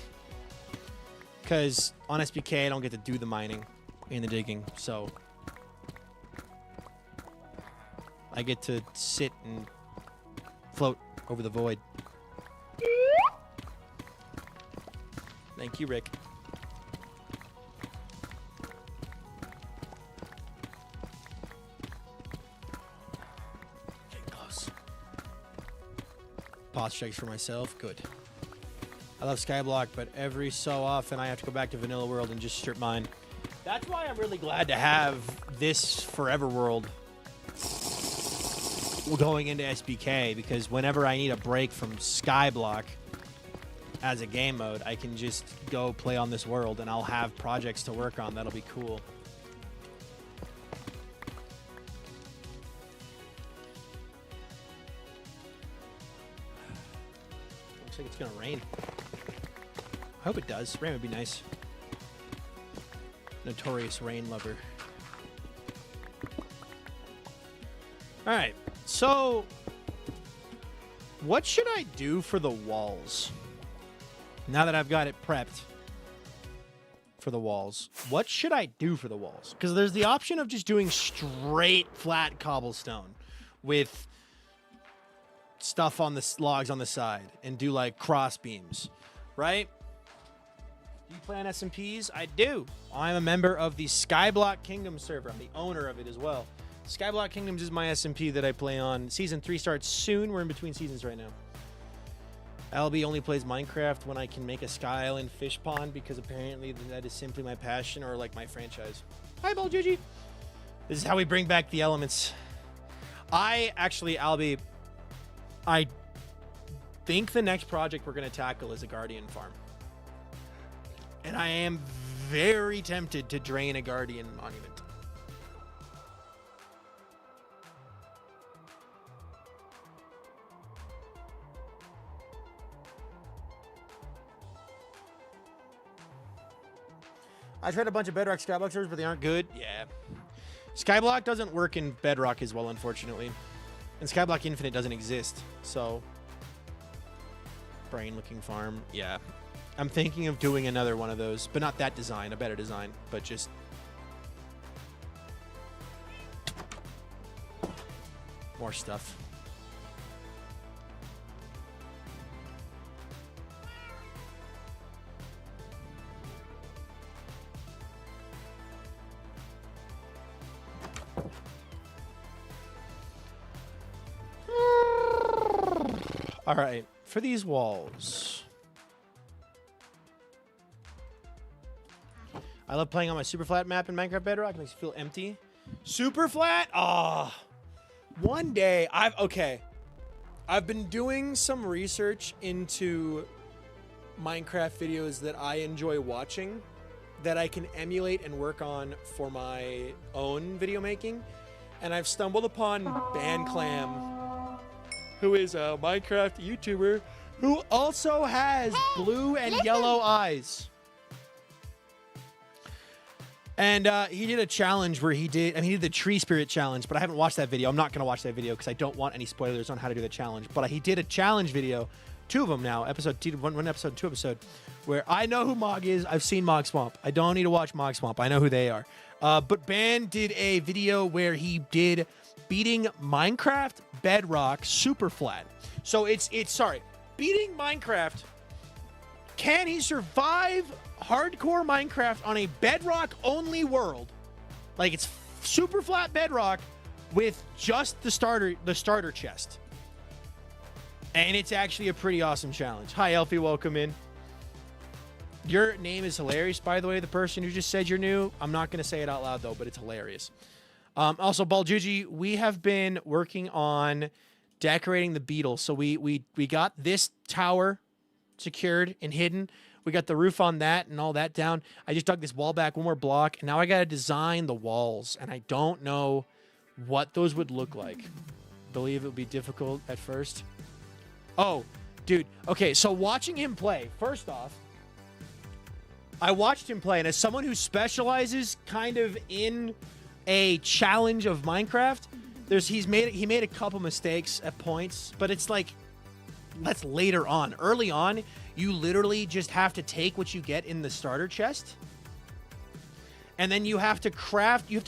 Because on SPK, I don't get to do the mining and the digging, so I get to sit and float over the void. Thank you, Rick. Getting close. Pause checks for myself. Good. I love Skyblock, but every so often I have to go back to Vanilla World and just strip mine. That's why I'm really glad to have this Forever World going into SBK, because whenever I need a break from Skyblock as a game mode, I can just go play on this world and I'll have projects to work on. That'll be cool. Looks like it's gonna rain. I hope it does. Rain would be nice. Notorious rain lover. Alright, so what should I do for the walls? Now that I've got it prepped for the walls, what should I do for the walls? Because there's the option of just doing straight flat cobblestone with stuff on the logs on the side and do like cross beams, right? Do you play on SMPs? I do. I'm a member of the Skyblock Kingdom server. I'm the owner of it as well. Skyblock Kingdoms is my SMP that I play on. Season 3 starts soon. We're in between seasons right now. Albie only plays Minecraft when I can make a Sky Island fish pond because apparently that is simply my passion or like my franchise. Hi, Ball Gigi. This is how we bring back the elements. Albie, I think the next project we're going to tackle is a Guardian farm. And I am very tempted to drain a Guardian monument. I tried a bunch of Bedrock Skyblock servers, but they aren't good. Yeah. Skyblock doesn't work in Bedrock as well, unfortunately. And Skyblock Infinite doesn't exist, so... Brain-looking farm. Yeah. I'm thinking of doing another one of those, but not that design, a better design, but just... more stuff. All right, for these walls. I love playing on my super flat map in Minecraft Bedrock. It makes you feel empty. Super flat? Ah. One day, I've been doing some research into Minecraft videos that I enjoy watching that I can emulate and work on for my own video making. And I've stumbled upon BandClam, who is a Minecraft YouTuber who also has blue and yellow eyes. And he did a challenge where he did the tree spirit challenge, but I haven't watched that video. I'm not going to watch that video because I don't want any spoilers on how to do the challenge. But he did a challenge video, 2 of them now, one episode, 2 episode, where I know who Mog is. I've seen Mog Swamp. I don't need to watch Mog Swamp. I know who they are. But Ban did a video where he did beating Minecraft Bedrock super flat. So it's beating Minecraft. Can he survive hardcore Minecraft on a Bedrock only world? Like it's super flat Bedrock with just the starter chest. And it's actually a pretty awesome challenge. Hi Elfie, welcome in. Your name is hilarious, by the way, the person who just said you're new. I'm not going to say it out loud though, but it's hilarious. Also, Baljuji, we have been working on decorating the Beet Hole. So we got this tower secured and hidden. We got the roof on that and all that down. I just dug this wall back 1 more block, and now I got to design the walls, and I don't know what those would look like. I believe it would be difficult at first. Oh, dude. Okay, so watching him play, first off, I watched him play, and as someone who specializes kind of in a challenge of Minecraft, he made a couple mistakes at points, but it's like that's later on. Early on, you literally just have to take what you get in the starter chest, and then you have to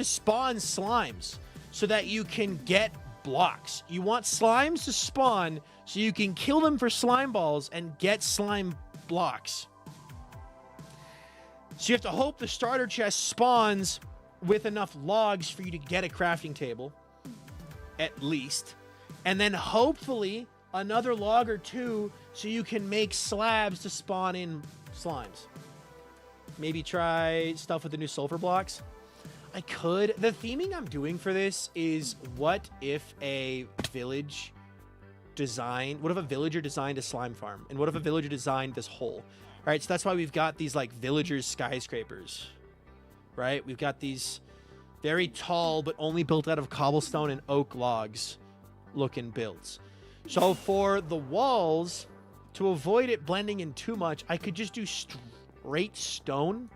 spawn slimes so that you can get blocks. You want slimes to spawn so you can kill them for slime balls and get slime blocks. So you have to hope the starter chest spawns with enough logs for you to get a crafting table, at least. And then hopefully another log or 2 so you can make slabs to spawn in slimes. Maybe try stuff with the new sulfur blocks. I could. The theming I'm doing for this is what if a villager designed a slime farm? And what if a villager designed this hole? All right, so that's why we've got these like villagers skyscrapers, right? We've got these very tall but only built out of cobblestone and oak logs looking builds. So for the walls, to avoid it blending in too much, I could just do straight stone.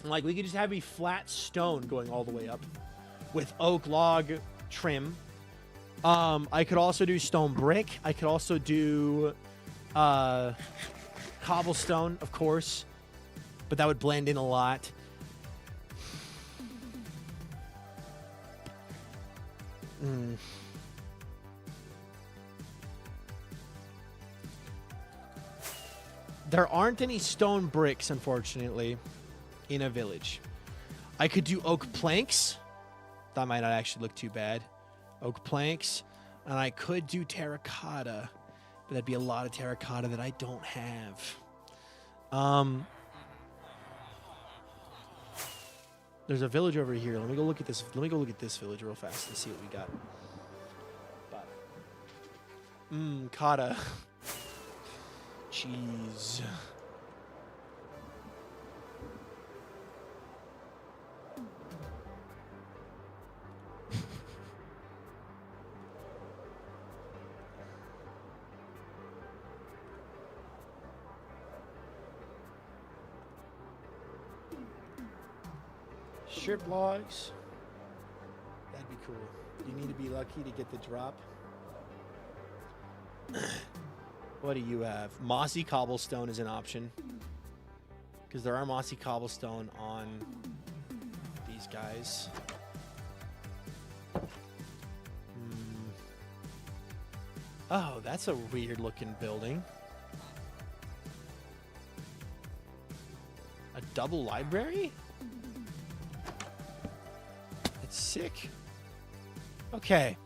Like we could just have a flat stone going all the way up with oak log trim. I could also do stone brick. I could also do cobblestone, of course, but that would blend in a lot. There aren't any stone bricks, unfortunately, in a village. I could do oak planks. That might not actually look too bad. Oak planks. And I could do terracotta. But that'd be a lot of terracotta that I don't have. There's a village over here. Let me go look at this. Let me go look at this village real fast and see what we got. Kata. Jeez. Strip logs. That'd be cool. You need to be lucky to get the drop. What do you have? Mossy cobblestone is an option. Because there are mossy cobblestone on these guys. Oh, that's a weird looking building. A double library? It's sick. Okay.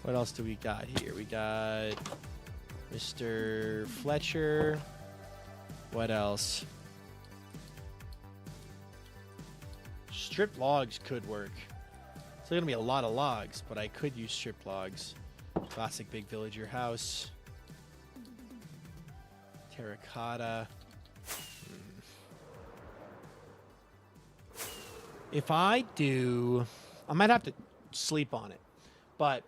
What else do we got here? We got Mr. Fletcher. What else? Strip logs could work. It's going to be a lot of logs, but I could use strip logs. Classic big villager house. Terracotta. If I do... I might have to sleep on it, but...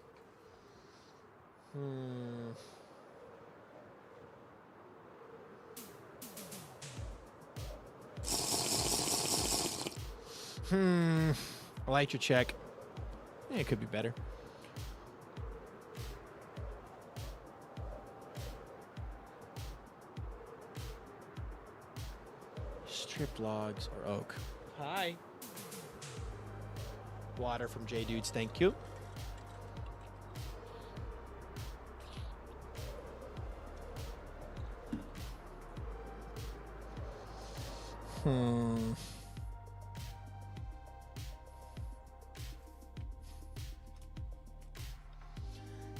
Elytra check. Yeah, it could be better. Strip logs or oak. Hi. Water from J Dudes, thank you.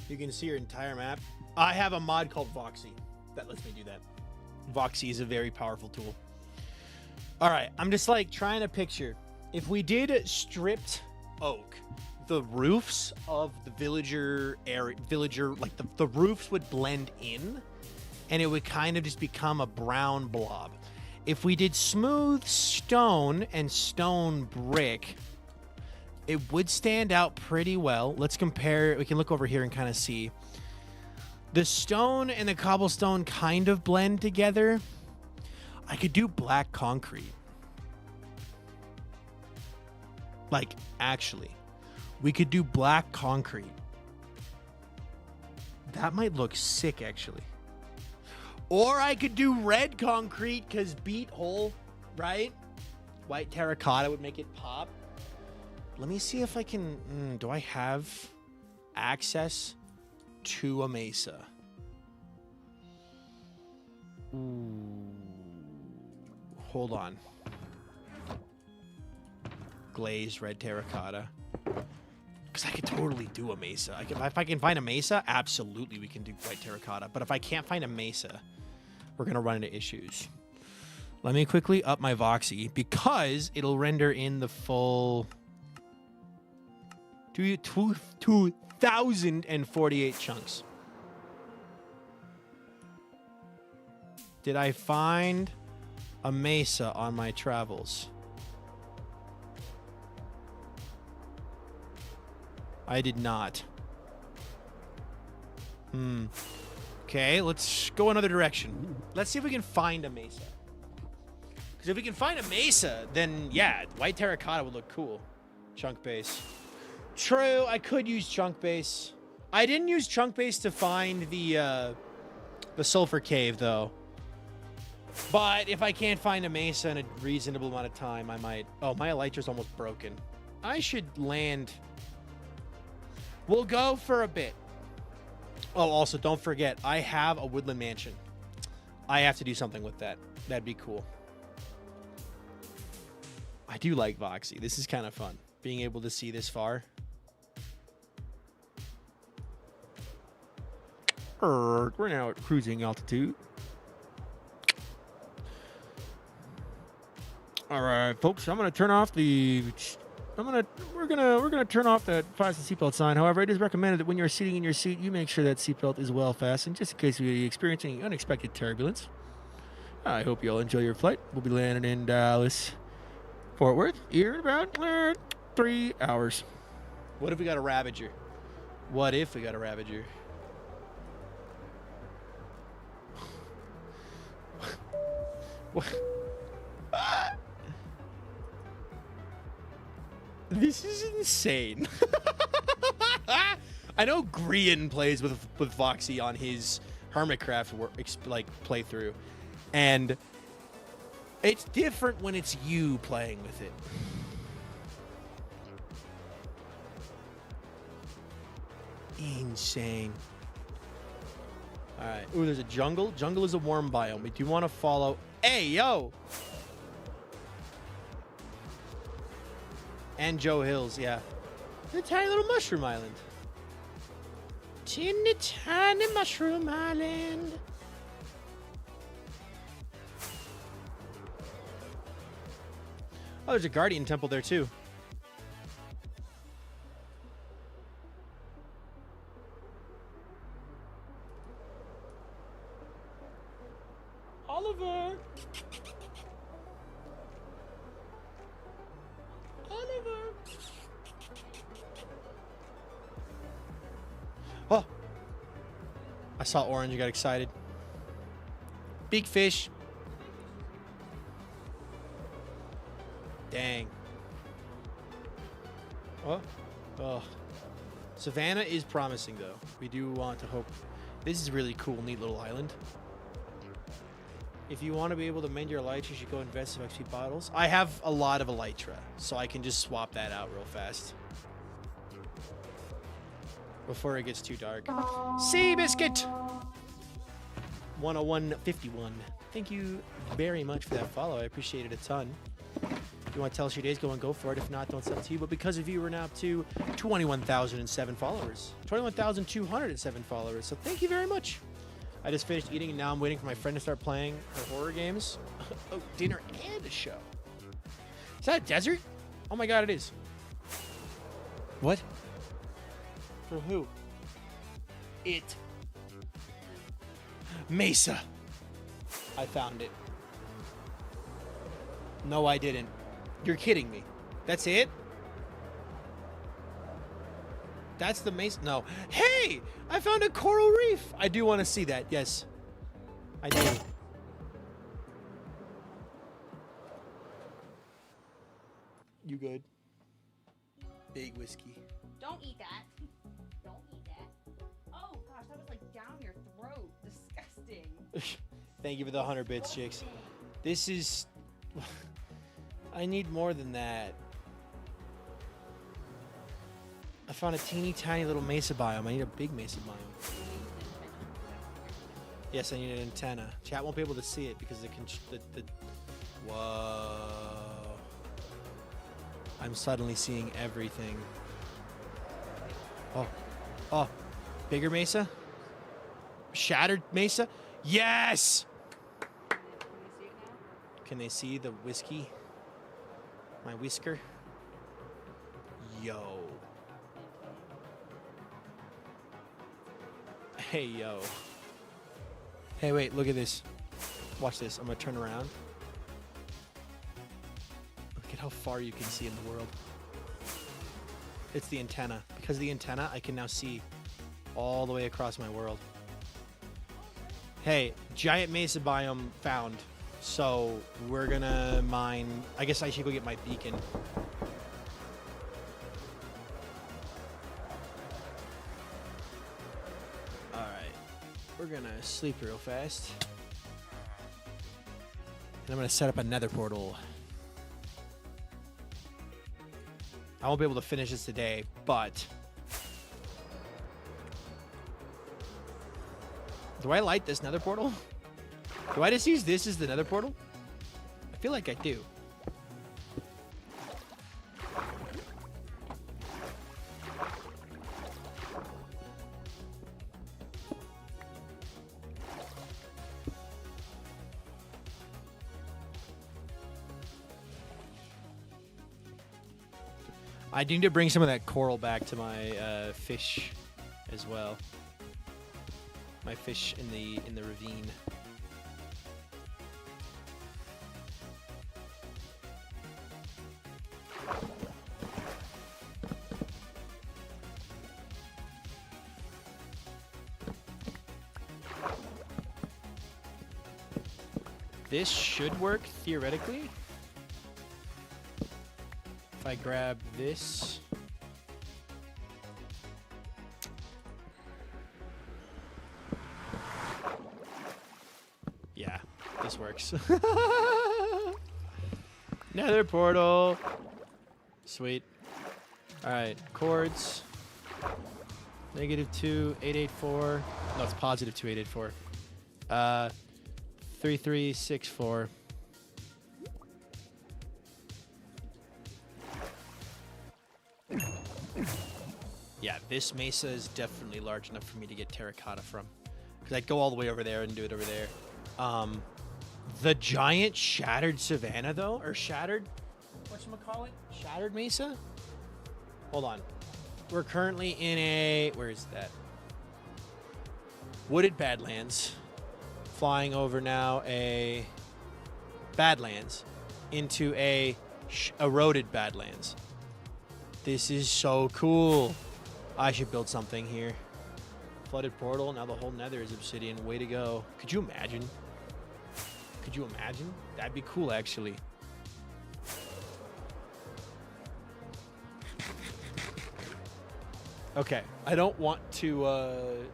You can see your entire map. I have a mod called Voxy that lets me do that. Voxy is a very powerful tool. All right, I'm just like trying to picture if we did stripped oak, the roofs of the villager area, like the roofs would blend in, and it would kind of just become a brown blob. If we did smooth stone and stone brick, it would stand out pretty well. Let's compare. We can look over here and kind of see. The stone and the cobblestone kind of blend together. I could do black concrete. Like, actually, we could do black concrete. That might look sick, actually. Or I could do red concrete because Beet Hole, right? White terracotta would make it pop. Let me see if I can... do I have access to a mesa? Ooh. Hold on. Glazed red terracotta. Because I could totally do a mesa. If I can find a mesa, absolutely we can do white terracotta. But if I can't find a mesa, we're going to run into issues. Let me quickly up my Voxy because it'll render in the full 2,048 chunks. Did I find a mesa on my travels? I did not. Okay, let's go another direction. Let's see if we can find a mesa. Because if we can find a mesa, then yeah, white terracotta would look cool. Chunk base. True, I could use chunk base. I didn't use chunk base to find the sulfur cave though. But if I can't find a mesa in a reasonable amount of time, I might. Oh, my elytra's almost broken. I should land. We'll go for a bit. Oh, also, don't forget, I have a woodland mansion. I have to do something with that. That'd be cool. I do like Voxy. This is kind of fun, being able to see this far. We're now at cruising altitude. All right, folks. I'm gonna turn off the. We're gonna turn off that fasten seatbelt sign. However, it is recommended that when you're sitting in your seat, you make sure that seatbelt is well fastened, just in case we experience any unexpected turbulence. I hope you all enjoy your flight. We'll be landing in Dallas, Fort Worth, here in about 3 hours. What if we got a Ravager? What if we got a Ravager? What? This is insane. I know Grian plays with Voxy on his Hermitcraft playthrough, and it's different when it's you playing with it. Insane. All right. Ooh, there's a jungle. Jungle is a warm biome. We do want to follow. Hey, yo. And Joe Hills, yeah. The tiny little mushroom island. Teeny tiny mushroom island. Oh, there's a guardian temple there too. Oliver. Oliver. Oh. I saw orange and got excited. Big fish. Dang. Oh. Oh. Savannah is promising though. We do want to hope. This is a really cool, neat little island. If you want to be able to mend your elytra, you should go invest in XP bottles. I have a lot of elytra, so I can just swap that out real fast. Before it gets too dark. Sea Biscuit! 101.51. Thank you very much for that follow. I appreciate it a ton. If you want to tell us your day's going, go for it. If not, don't send it to you. But because of you, we're now up to 21,007 followers. 21,207 followers. So thank you very much. I just finished eating, and now I'm waiting for my friend to start playing her horror games. Oh, dinner and a show. Is that a desert? Oh my god, it is. What? For who? It. Mesa. I found it. No, I didn't. You're kidding me. That's it? That's the Mesa. No. Hey! I found a coral reef. I do want to see that. Yes. I do. You good? Big whiskey. Don't eat that. Don't eat that. Oh gosh, that was like down your throat. Disgusting. Thank you for the 100 bits, chicks. This is... I need more than that. I found a teeny tiny little mesa biome. I need a big mesa biome. Yes, I need an antenna. Chat won't be able to see it because it can... Whoa. I'm suddenly seeing everything. Oh. Oh. Bigger mesa? Shattered mesa? Yes! Can they see the whiskey? My whisker? Yo. Hey, yo. Hey, wait, look at this. Watch this. I'm going to turn around. Look at how far you can see in the world. It's the antenna. Because of the antenna, I can now see all the way across my world. Hey, giant mesa biome found. So we're going to mine. I guess I should go get my beacon. We're gonna sleep real fast. And I'm gonna set up a nether portal. I won't be able to finish this today, but Do I light this nether portal? Do I just use this as the nether portal? I feel like I do. I need to bring some of that coral back to my fish as well. My fish in the ravine. This should work theoretically. If I grab this. Yeah, this works. Nether portal. Sweet. Alright, chords. -2, 884. No, it's +2, 884. 3364. Yeah, this mesa is definitely large enough for me to get terracotta from. Because I'd go all the way over there and do it over there. The giant shattered savanna, though, or shattered, whatchamacallit? Shattered mesa? Hold on. We're currently in a, where is that? Wooded Badlands. Flying over now a Badlands into a eroded Badlands. This is so cool. I should build something here. Flooded portal. Now the whole nether is obsidian. Way to go. Could you imagine? Could you imagine? That'd be cool, actually. Okay. I don't want to...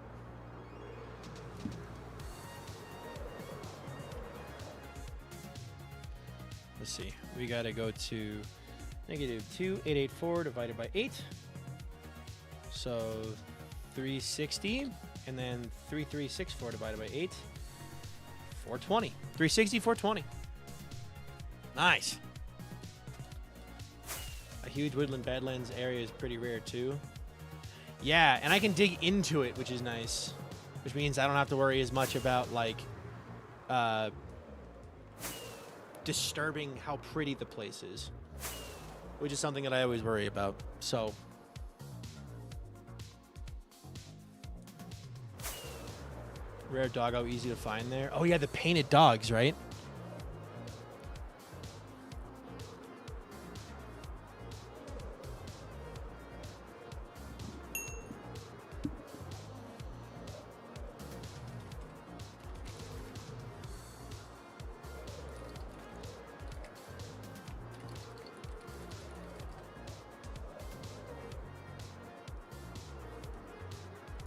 Let's see. We got to go to -2, 884 divided by 8. So 360. And then 3364 divided by 8. 420. 360, 420. Nice. A huge woodland badlands area is pretty rare too. Yeah, and I can dig into it, which is nice. Which means I don't have to worry as much about like disturbing how pretty the place is. Which is something that I always worry about. So rare doggo, easy to find there. Oh yeah, the painted dogs, right?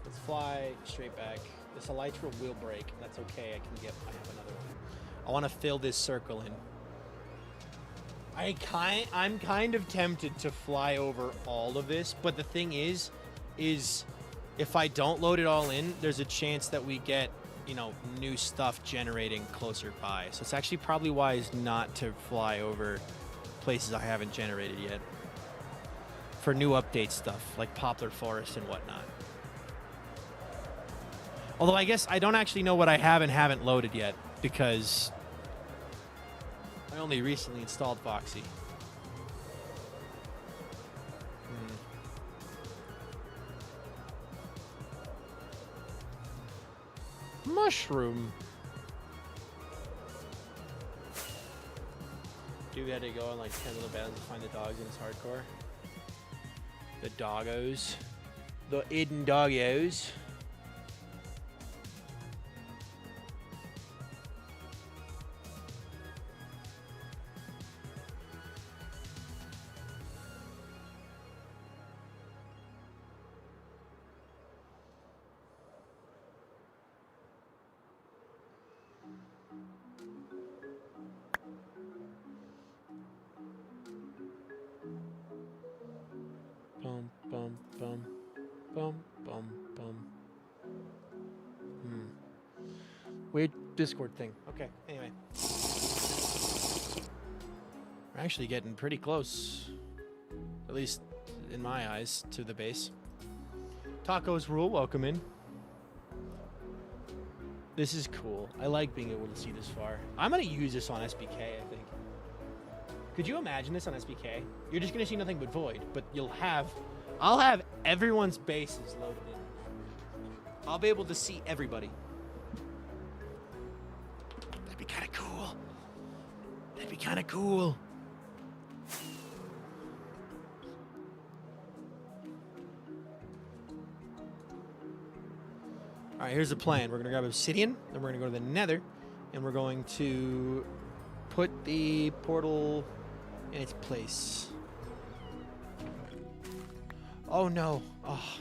Let's fly straight back. This elytra will break. That's okay. I have another one. I want to fill this circle in. I'm kind of tempted to fly over all of this, but the thing is if I don't load it all in, there's a chance that we get, you know, new stuff generating closer by. So it's actually probably wise not to fly over places I haven't generated yet for new update stuff like Poplar Forest and whatnot. Although I guess I don't actually know what I have and haven't loaded yet because I only recently installed Foxy. Mushroom. Dude had to go on like 10 little battles to find the dogs in his hardcore. The doggos. The hidden doggos. Bum, bum, bum, bum, bum, bum. Discord thing. Okay, anyway. We're actually getting pretty close. At least in my eyes, to the base. Tacos rule, welcome in. This is cool. I like being able to see this far. I'm gonna use this on SBK, I think. Could you imagine this on SBK? You're just gonna see nothing but void, but I'll have everyone's bases loaded in. I'll be able to see everybody. That'd be kind of cool. That'd be kind of cool. All right, here's the plan. We're going to grab obsidian, then we're going to go to the nether, and we're going to put the portal in its place. Oh, no. Oh.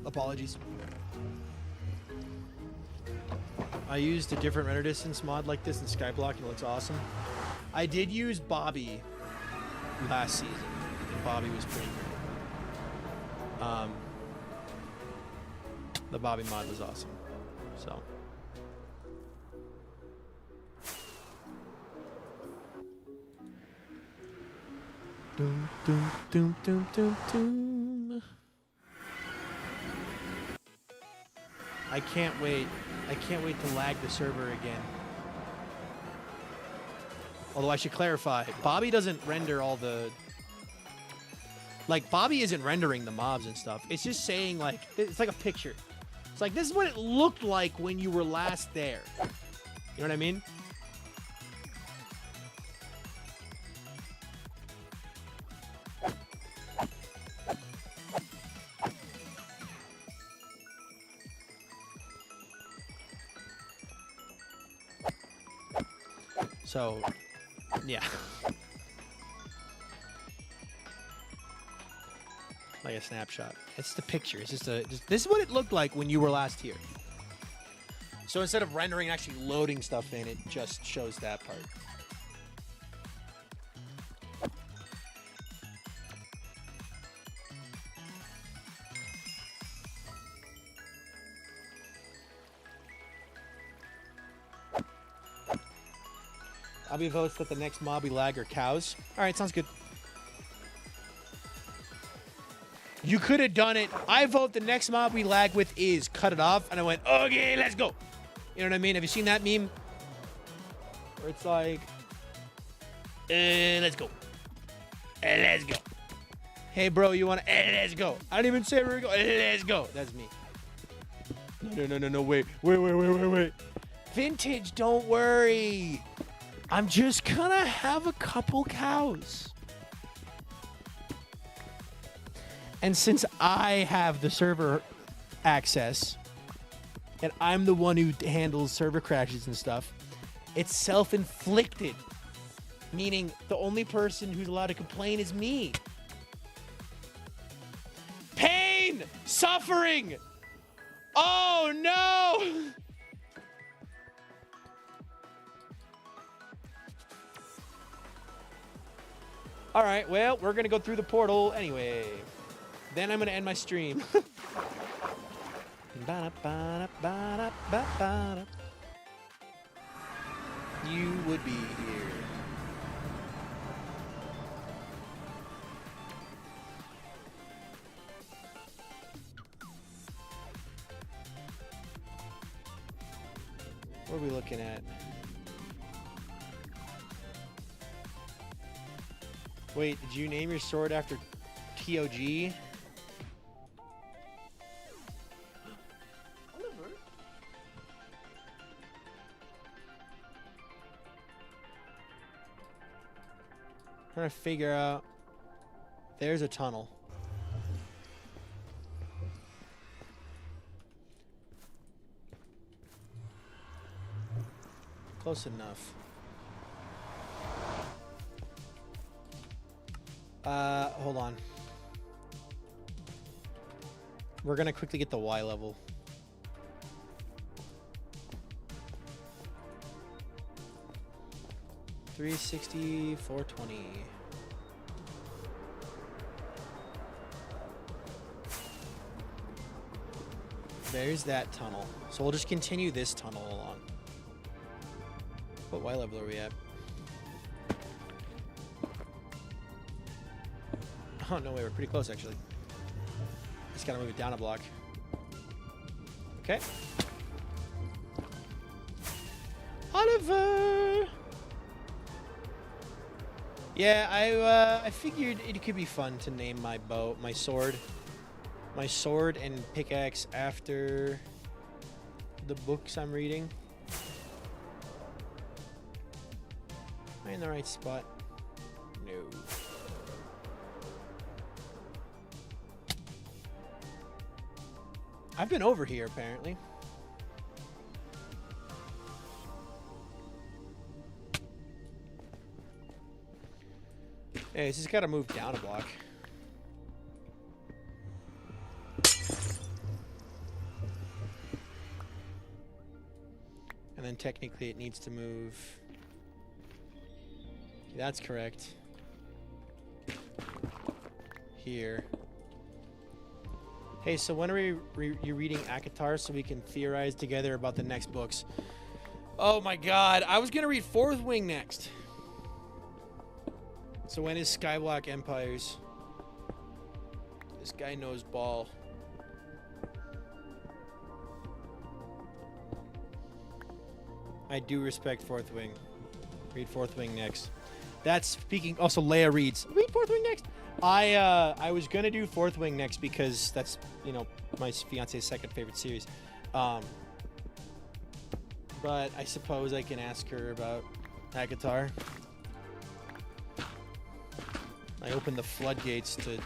Apologies. I used a different render distance mod like this in Skyblock, and it looks awesome. I did use Bobby last season, and Bobby was pretty great. The Bobby mod was awesome. So. Doom, doom, doom, doom, doom, doom. I can't wait. I can't wait to lag the server again. Although I should clarify, Bobby doesn't render all the... Like, Bobby isn't rendering the mobs and stuff. It's just saying, like, it's like a picture. It's like, this is what it looked like when you were last there. You know what I mean? So, yeah. Like a snapshot. It's the picture. It's just this is what it looked like when you were last here. So instead of rendering and actually loading stuff in, it just shows that part. I'll be votes that the next mob we lag are cows. All right, sounds good. You could have done it. I vote the next mob we lag with is cut it off. And I went, okay, let's go. You know what I mean? Have you seen that meme? Where it's like, let's go. Let's go. Hey, bro, you want to, let's go. I didn't even say where we go. Let's go. That's me. No, wait. Vintage, don't worry. I'm just gonna have a couple cows. And since I have the server access, and I'm the one who handles server crashes and stuff, it's self-inflicted. Meaning the only person who's allowed to complain is me. Pain! Suffering! Oh no! All right, well, we're going to go through the portal anyway. Then I'm going to end my stream. You would be here. What are we looking at? Wait, did you name your sword after TOG? Trying to figure out. There's a tunnel. Close enough. Hold on. We're gonna quickly get the Y level. $360, $420. there's that tunnel. So we'll just continue this tunnel along. What Y level are we at? Oh, no way. We're pretty close, actually. Just gotta move it down a block. Okay. Oliver! Yeah, I figured it could be fun to name my sword and pickaxe after the books I'm reading. Am I in the right spot? No. I've been over here, apparently. Hey, it's just gotta move down a block. And then technically it needs to move. That's correct. Here. Hey, so when are you reading Akatar so we can theorize together about the next books? Oh my god, I was gonna read Fourth Wing next. So when is Skyblock Empires? This guy knows ball. I do respect Fourth Wing. Read Fourth Wing next. That's speaking. Also, Leia reads. Read Fourth Wing next. I was gonna do Fourth Wing next because that's, you know, my fiance's second favorite series. But I suppose I can ask her about Akatar. I opened the floodgates to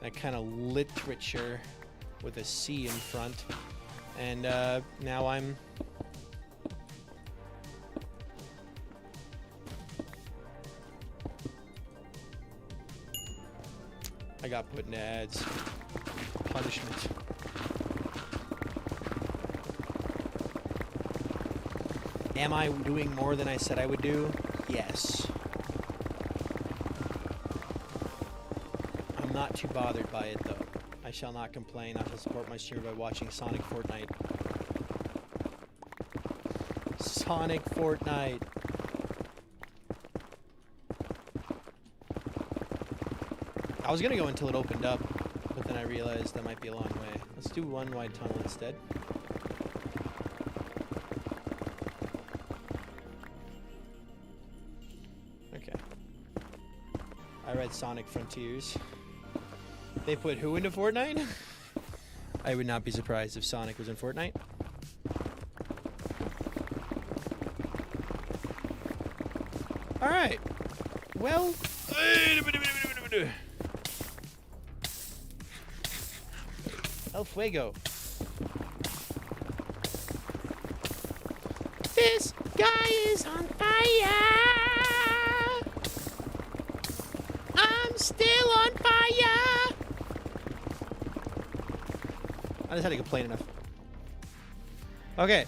that kind of literature with a C in front, and now I'm. I got put into ads. Punishment. Am I doing more than I said I would do? Yes. I'm not too bothered by it, though. I shall not complain. I shall support my streamer by watching Sonic Fortnite. Sonic Fortnite. I was gonna go until it opened up, but then I realized that might be a long way. Let's do one wide tunnel instead. Okay. I read Sonic Frontiers. They put who into Fortnite? I would not be surprised if Sonic was in Fortnite. Alright. Well... El Fuego. This guy is on fire. I'm still on fire. I just had to complain enough. Okay.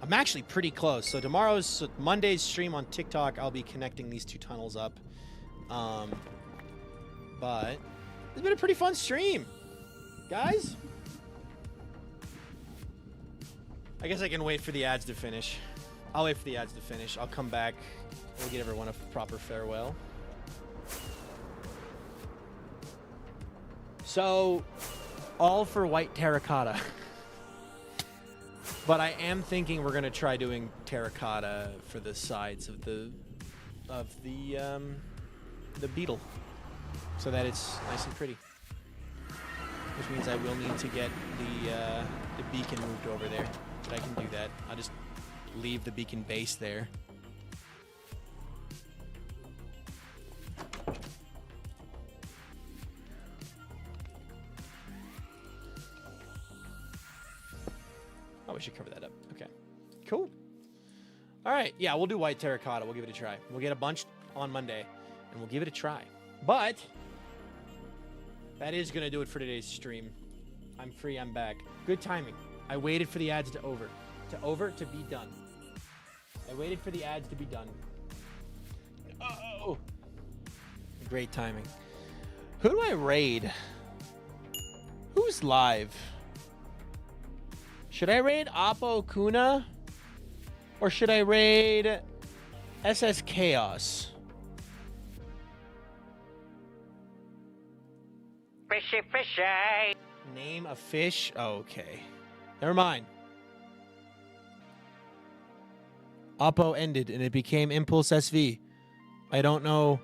I'm actually pretty close. So Monday's stream on TikTok, I'll be connecting these two tunnels up. But it's been a pretty fun stream, guys. I guess I can wait for the ads to finish. I'll wait for the ads to finish. I'll come back. We'll give everyone a proper farewell. So, all for white terracotta. But I am thinking we're gonna try doing terracotta for the sides of the beetle, so that it's nice and pretty. Which means I will need to get the beacon moved over there. But I can do that. I'll just leave the beacon base there. Oh, we should cover that up. Okay. Cool. All right. Yeah, we'll do white terracotta. We'll give it a try. We'll get a bunch on Monday, and we'll give it a try. But that is going to do it for today's stream. I'm free. I'm back. Good timing. I waited for the ads to be done. I waited for the ads to be done. Oh, great timing. Who do I raid? Who's live? Should I raid Oppo Kuna? Or should I raid SS Chaos? Fishy, fishy. Name a fish? Oh, okay. Never mind. Oppo ended and it became Impulse SV. I don't know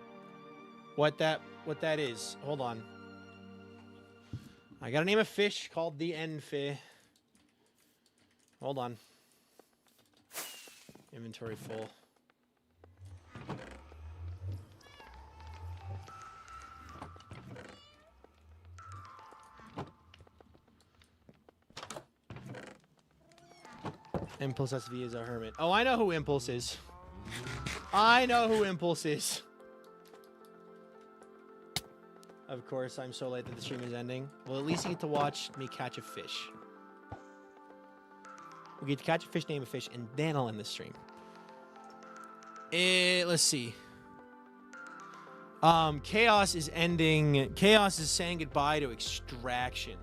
what that is. Hold on. I gotta name a fish called the Enfi. Hold on. Inventory full. Impulse SV is a hermit. Oh, I know who Impulse is. I know who Impulse is. Of course, I'm so late that the stream is ending. Well, at least you get to watch me catch a fish. We get to catch a fish, name a fish, and then I'll end the stream. Let's see. Chaos is ending. Chaos is saying goodbye to Extraction.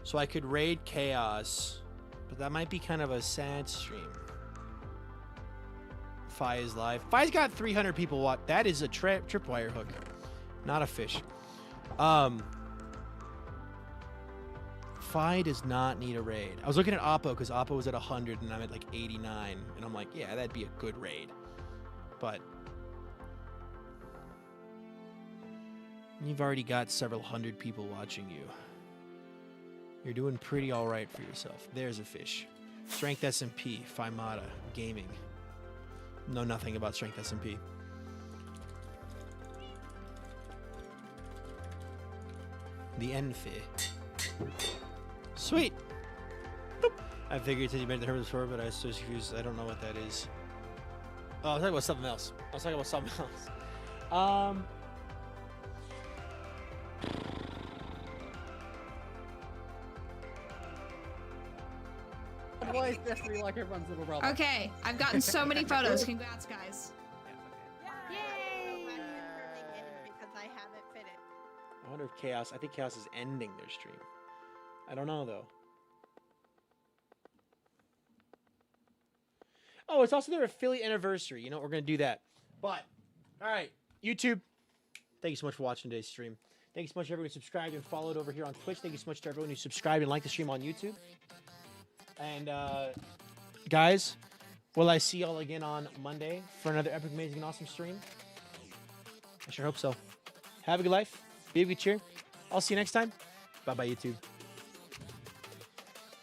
So I could raid Chaos. But that might be kind of a sad stream. Fi is live. Fi's got 300 people watch. That is a tripwire hook, not a fish. Fi does not need a raid. I was looking at Oppo because Oppo was at 100 and I'm at like 89, and I'm like, yeah, that'd be a good raid. But you've already got several hundred people watching you. You're doing pretty all right for yourself. There's a fish. Strength SMP, Fimata, Gaming. Know nothing about Strength SMP. The Enfi. Sweet. Boop. I figured since you mentioned the hermit before, but I was so confused. I don't know what that is. Oh, I was talking about something else. Boys, Destiny like everyone's little brother. Okay, I've gotten so many photos. Congrats, guys. Yay! Because I haven't finished. I wonder if Chaos... I think Chaos is ending their stream. I don't know, though. Oh, it's also their affiliate anniversary. You know, we're going to do that. But, all right, YouTube, thank you so much for watching today's stream. Thank you so much to everyone who subscribed and followed over here on Twitch. Thank you so much to everyone who subscribed and liked the stream on YouTube. And, guys, will I see y'all again on Monday for another epic, amazing, and awesome stream? I sure hope so. Have a good life. Be a good cheer. I'll see you next time. Bye-bye, YouTube.